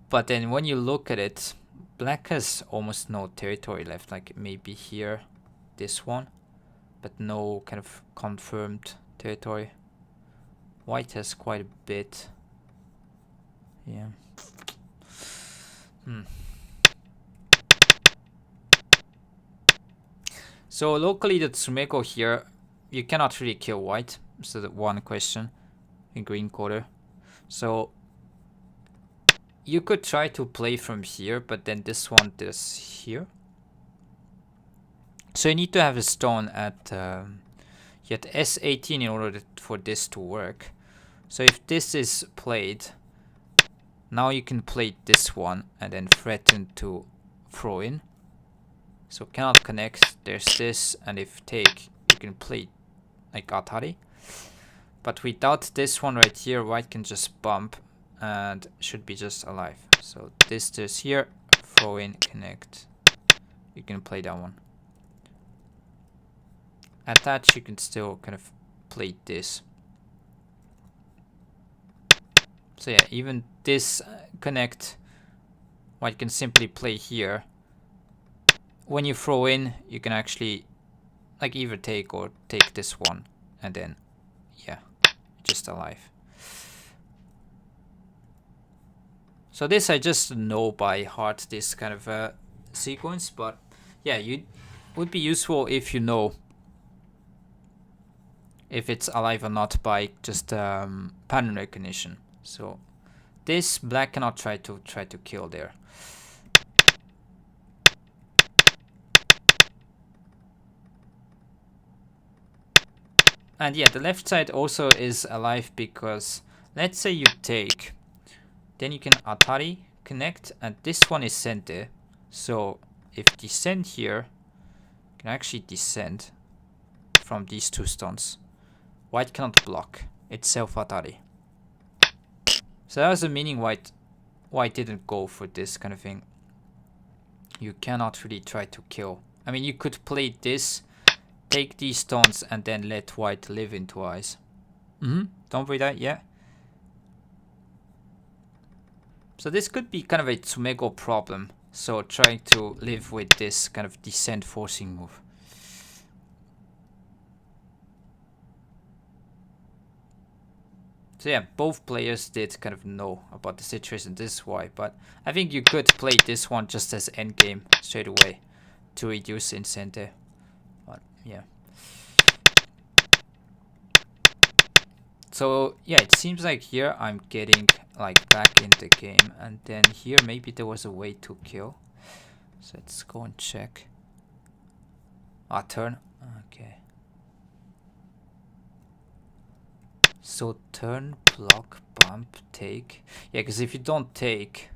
But then when you look at it, black has almost no territory left, like maybe here, this one, but no kind of confirmed territory. White has quite a bit. Yeah. So locally the Tsumeko here, you cannot really kill white. So the one question in green quarter. So you could try to play from here, but then this one is here. So you need to have a stone at S18 in order for this to work. So if this is played, now you can play this one and then threaten to throw in. So cannot connect, there's this, and if take, you can play like Atari. But without this one right here, white can just bump and should be just alive. So this is here, throw in, connect. You can play that one. Attach, you can still kind of play this. So yeah, even this connect, white can simply play here. When you throw in, you can actually like either take or take this one, and then yeah, just alive. So this I just know by heart, this kind of sequence, but yeah, you would be useful if you know if it's alive or not by just pattern recognition. So this black cannot try to kill there. And yeah, the left side also is alive because let's say you take, then you can atari, connect, and this one is center. So if descend here, you can actually descend from these two stones. White cannot block. It's self-atari. So that was the meaning white didn't go for this kind of thing. You cannot really try to kill. I mean, you could play this, take these stones, and then let white live into eyes. Don't read that, yeah. So this could be kind of a Tsumego problem. So trying to live with this kind of descent forcing move. So yeah, both players did kind of know about the situation, this is why. But I think you could play this one just as endgame straight away to reduce incentive. But yeah. So yeah, it seems like here I'm getting like back in the game, and then here maybe there was a way to kill. So let's go and check. Ah, turn. Okay. So turn, block, bump, take. Yeah, because if you don't take,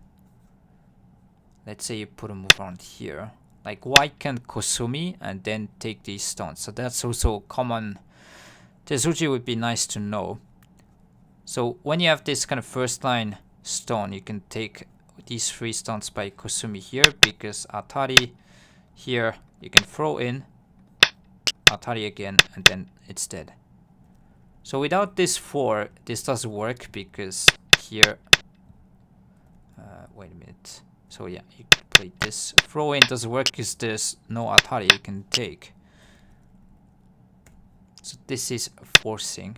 let's say you put a move around here, like white can Kosumi and then take these stones. So that's also common. Tezuji would be nice to know. So when you have this kind of first line stone, you can take these 3 stones by Kosumi here, because Atari here you can throw in, Atari again, and then it's dead. So without this 4, this doesn't work, because here, wait a minute. So yeah, you can play this. Throw in doesn't work because there's no Atari you can take. So this is forcing.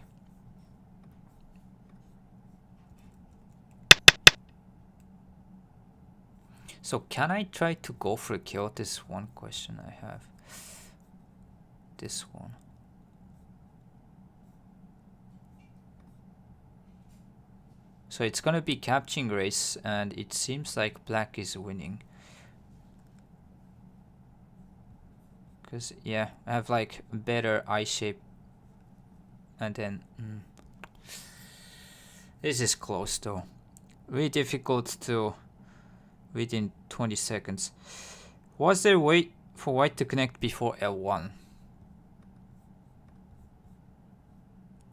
So can I try to go for a kill? This is one question I have. This one. So it's gonna be catching race, and it seems like black is winning. Because yeah, I have like better eye shape. And then this is close though. Really difficult to within 20 seconds. Was there a way for white to connect before L1?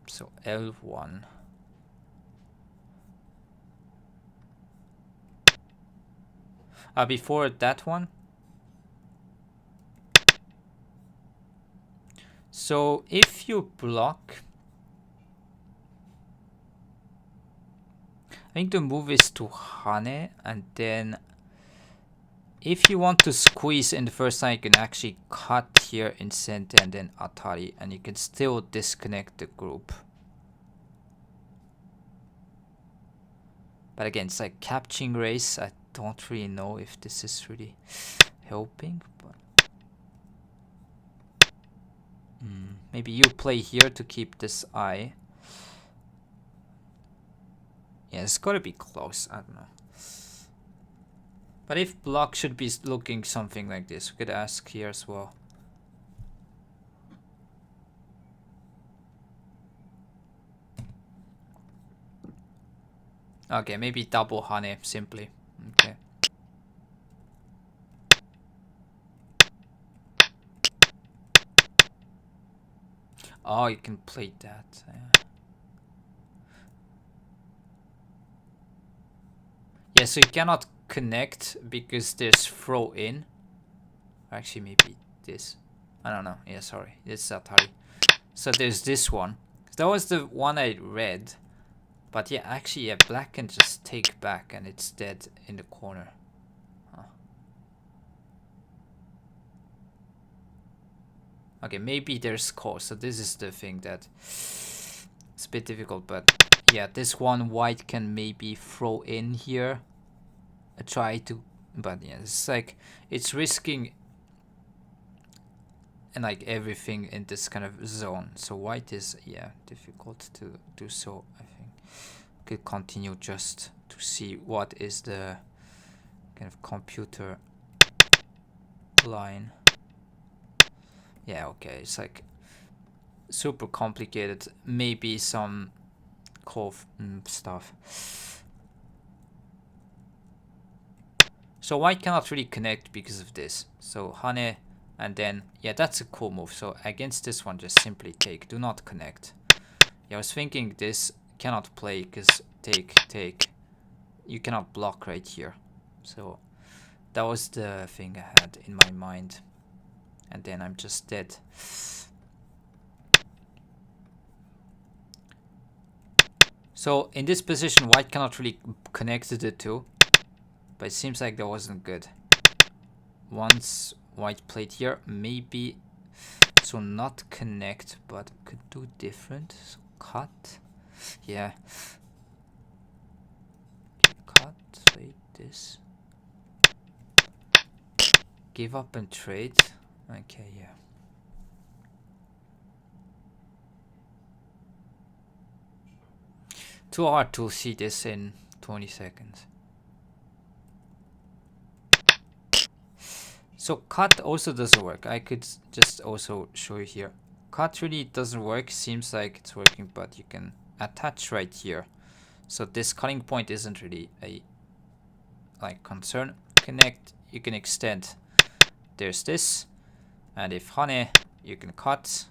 So L1. Before that one. So if you block, I think the move is to Hane, and then if you want to squeeze in the first line, you can actually cut here in center and then Atari, and you can still disconnect the group. But again, it's like catching race. I don't really know if this is really helping, but maybe you play here to keep this eye. Yeah, it's gotta be close. I don't know. But if block should be looking something like this, we could ask here as well. Okay, maybe double Hane simply. Okay. Oh, you can play that. Yeah, so you cannot connect because there's throw in. Actually, maybe this. I don't know. Yeah, sorry. It's Atari. So there's this one. That was the one I read. But yeah, actually, yeah, black can just take back and it's dead in the corner. Huh. Okay, maybe there's cause. So this is the thing that it's a bit difficult, but yeah, this one white can maybe throw in here. Try to, but yeah, it's like it's risking and like everything in this kind of zone. So white is difficult to do. So I think could continue just to see what is the kind of computer line. Yeah, okay, it's like super complicated. Maybe some cove stuff. So white cannot really connect because of this. So hane, and then yeah, that's a cool move. So against this one, just simply take. Do not connect. Yeah, I was thinking this cannot play because take. You cannot block right here. So that was the thing I had in my mind. And then I'm just dead. So in this position, white cannot really connect to the two. But it seems like that wasn't good. Once white played here, maybe... So not connect, but could do different. So cut. Yeah. Cut. Wait, this. Give up and trade. Okay, yeah. Too hard to see this in 20 seconds. So cut also doesn't work. I could just also show you here. Cut really doesn't work. Seems like it's working, but you can attach right here. So this cutting point isn't really a concern. Connect, you can extend. There's this, and if hane, you can cut.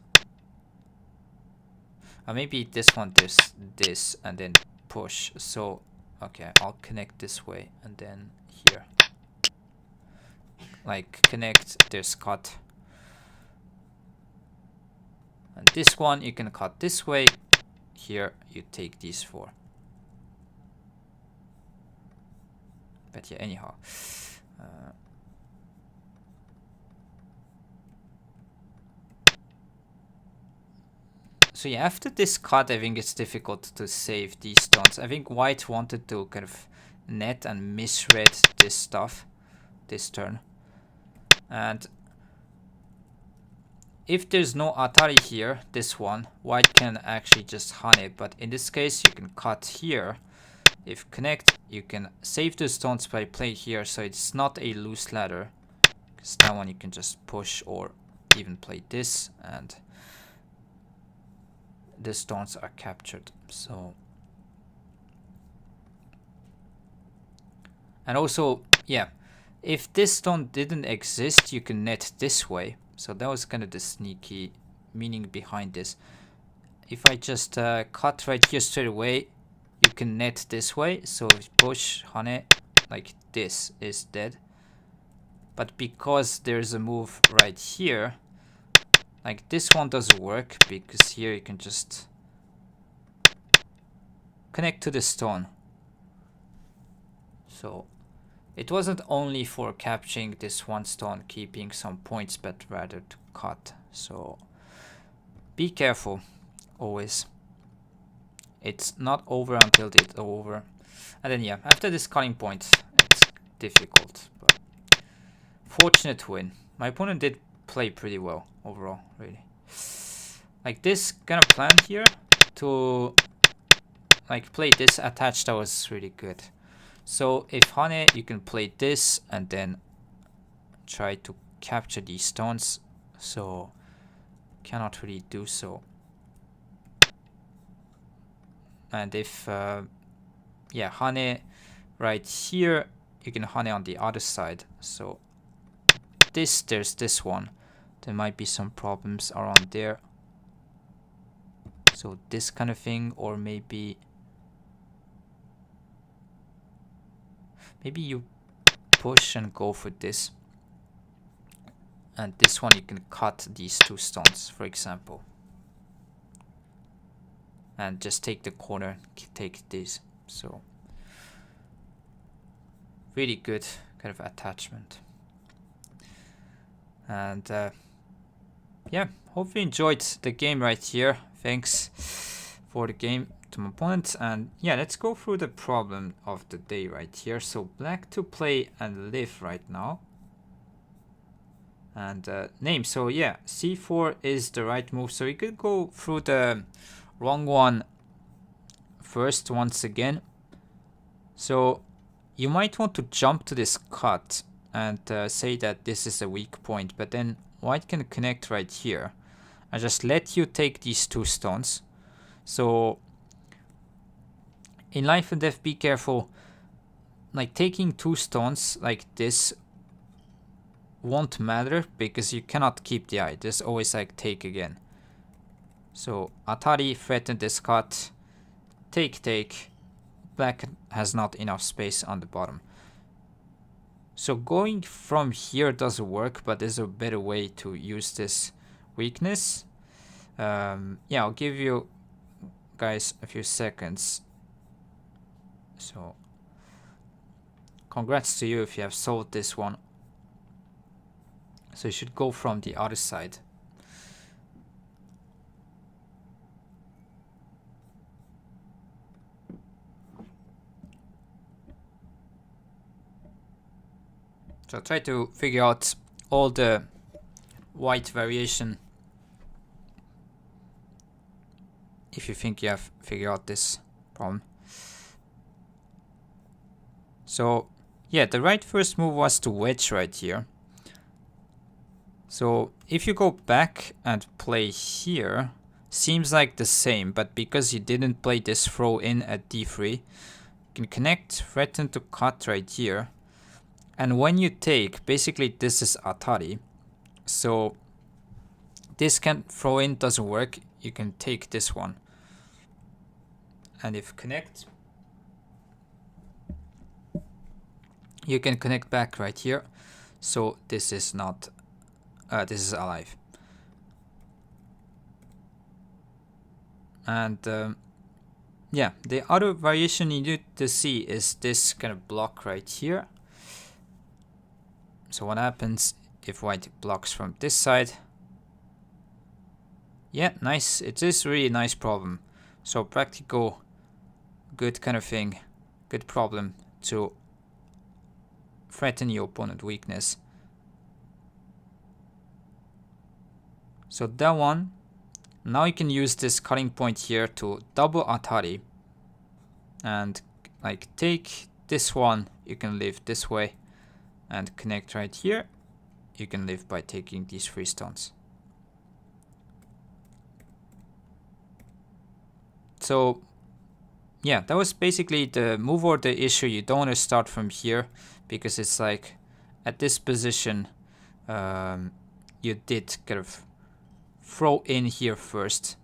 Maybe this one, there's this, and then push. So okay, I'll connect this way, and then here. Like connect, there's cut. And this one you can cut this way. Here you take these four. But yeah, anyhow. So yeah, after this cut, I think it's difficult to save these stones. I think white wanted to kind of net and misread this stuff this turn. And if there's no atari here, this one, white can actually just hane it. But in this case, you can cut here. If connect, you can save the stones by play here. So it's not a loose ladder. Because that one you can just push or even play this. And the stones are captured. So... And also, yeah. If this stone didn't exist, you can net this way. So that was kind of the sneaky meaning behind this. If I just cut right here straight away, you can net this way. So if you push hane, like this is dead. But because there's a move right here, like this one doesn't work because here you can just connect to the stone. So it wasn't only for capturing this one stone, keeping some points, but rather to cut. So be careful, always. It's not over until it's over. And then yeah, after this cutting point, it's difficult. But fortunate win. My opponent did play pretty well overall, really. Like this kind of plan here to like play this attached, that was really good. So if hane, you can play this and then try to capture these stones. So cannot really do so. And if yeah, hane right here, you can hane on the other side. So there's this one. There might be some problems around there. So this kind of thing, or maybe you push and go for this. And this one you can cut these two stones, for example. And just take the corner, take this. So really good kind of attachment. And yeah, hope you enjoyed the game right here. Thanks for the game to my opponent. And yeah, let's go through the problem of the day right here. So black to play and live right now. And name. So yeah, c4 is the right move. So we could go through the wrong one first once again. So you might want to jump to this cut and say that this is a weak point, but then white can connect right here. I just let you take these 2 stones. So in life and death, be careful. Like taking 2 stones like this won't matter because you cannot keep the eye. There's always like take again. So Atari, threaten this cut, take. Black has not enough space on the bottom. So going from here doesn't work, but there's a better way to use this weakness. Yeah, I'll give you guys a few seconds. So congrats to you if you have solved this one. So you should go from the other side. So try to figure out all the white variation if you think you have figured out this problem. So yeah, the right first move was to wedge right here. So if you go back and play here, seems like the same, but because you didn't play this throw in at d3, you can connect, threaten to cut right here. And when you take, basically this is Atari. So this can throw in doesn't work, you can take this one. And if connect, you can connect back right here. So this is not, this is alive. And yeah, the other variation you need to see is this kind of block right here. So what happens if white blocks from this side? Yeah, nice. It is really nice problem. So practical, good kind of thing, good problem to threaten your opponent weakness. So that one, now you can use this cutting point here to double Atari and like take this one, you can leave this way and connect right here. You can live by taking these 3 stones. So yeah, that was basically the move order issue. You don't want to start from here because it's like at this position you did kind of throw in here first.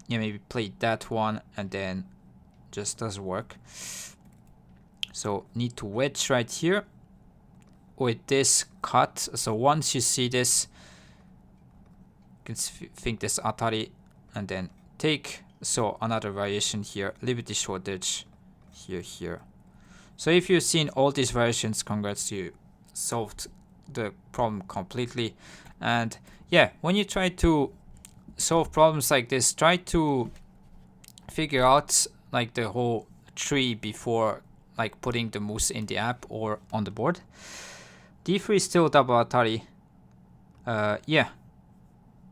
Yeah, maybe play that one and then just doesn't work. So need to wedge right here with this cut. So once you see this, you can think this Atari and then take. So another variation here, Liberty shortage here. So if you've seen all these variations, congrats, you solved the problem completely. And yeah, when you try to solve problems like this, try to figure out like the whole tree before like putting the moves in the app or on the board. d3 is still double Atari. Yeah.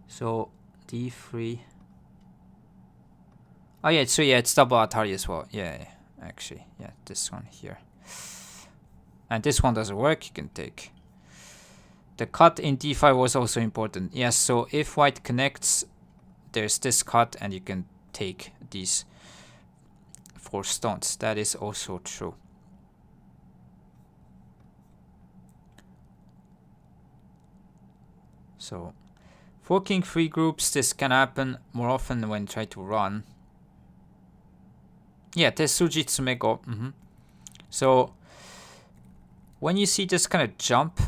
So d3. Oh yeah, so yeah, it's double Atari as well. Yeah, actually, yeah, this one here. And this one doesn't work, you can take. The cut in d5 was also important. Yes, so if white connects, there's this cut and you can take these 4 stones. That is also true. So forking 3 groups, this can happen more often when you try to run. Yeah, Tetsuji Tsumego. So when you see this kind of jump,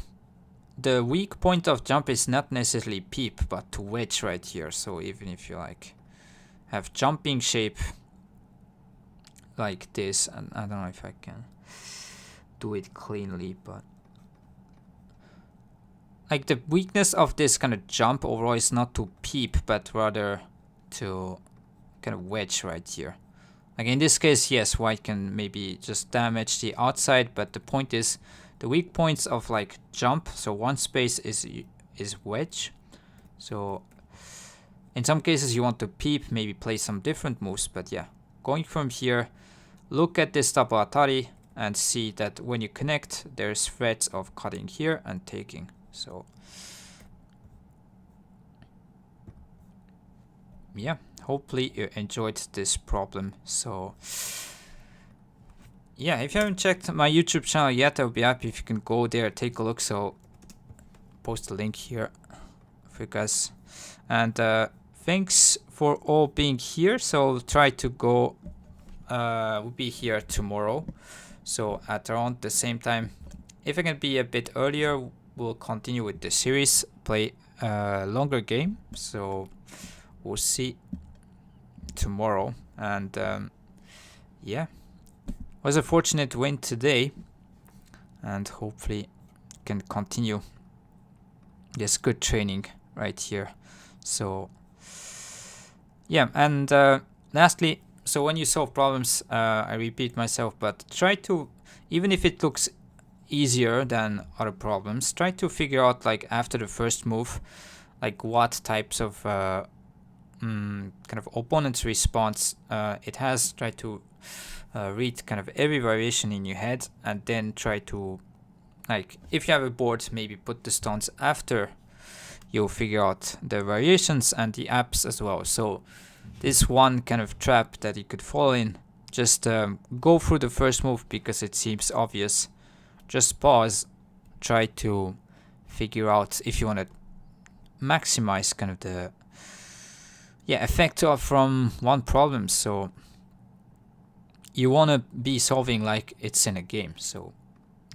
the weak point of jump is not necessarily peep, but to wedge right here. So even if you like have jumping shape like this, and I don't know if I can do it cleanly, but like the weakness of this kind of jump overall is not to peep, but rather to kind of wedge right here. Like in this case, yes, white can maybe just damage the outside, but the point is the weak points of like jump. So one space is wedge. So in some cases you want to peep, maybe play some different moves, but yeah, going from here, look at this double Atari and see that when you connect, there's threats of cutting here and taking. So yeah, hopefully you enjoyed this problem. So yeah, if you haven't checked my YouTube channel yet, I'll be happy if you can go there, take a look. So post a link here for you guys. And thanks for all being here. So I'll try to go, we'll be here tomorrow. So at around the same time. If I can be a bit earlier, we'll continue with the series, play a longer game. So we'll see tomorrow. And yeah, it was a fortunate win today, and hopefully can continue this good training right here. So yeah, and lastly, so when you solve problems, I repeat myself, but try to, even if it looks easier than other problems, try to figure out, like, after the first move, like what types of kind of opponent's response it has. Try to read kind of every variation in your head, and then try to, like, if you have a board, maybe put the stones after you'll figure out the variations and the apps as well. So this one kind of trap that you could fall in, just go through the first move because it seems obvious. Just pause, try to figure out if you want to maximize kind of the effect from one problem. So you want to be solving like it's in a game. So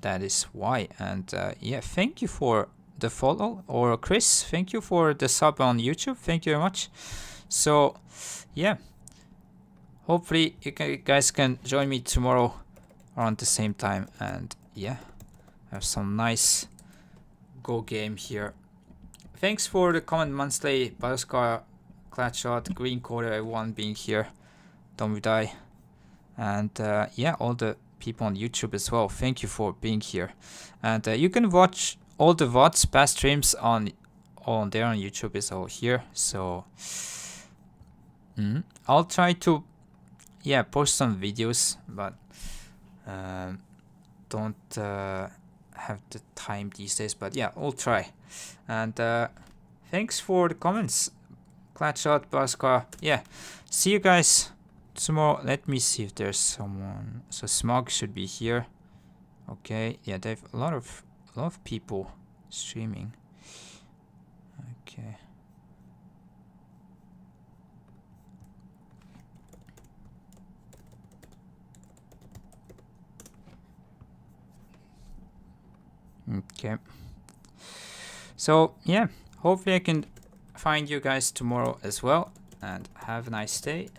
that is why. And yeah, thank you for the follow. Or Chris, thank you for the sub on YouTube. Thank you very much. So yeah, hopefully you guys can join me tomorrow around the same time. And yeah, have some nice go game here. Thanks for the comment, Monthly, Baduk, Clatshot, Green Quarter, everyone being here. Don't die. And yeah, all the people on YouTube as well. Thank you for being here. And you can watch all the VODs, past streams on there on YouTube is all here. So I'll try to post some videos, but don't have the time these days. But yeah, I'll try. And thanks for the comments, Clatshot, Baska. Yeah, see you guys tomorrow. Let me see if there's someone. So Smog should be here. Okay, yeah, they have a lot of people streaming. Okay. Okay. So yeah, hopefully I can find you guys tomorrow as well, and have a nice day.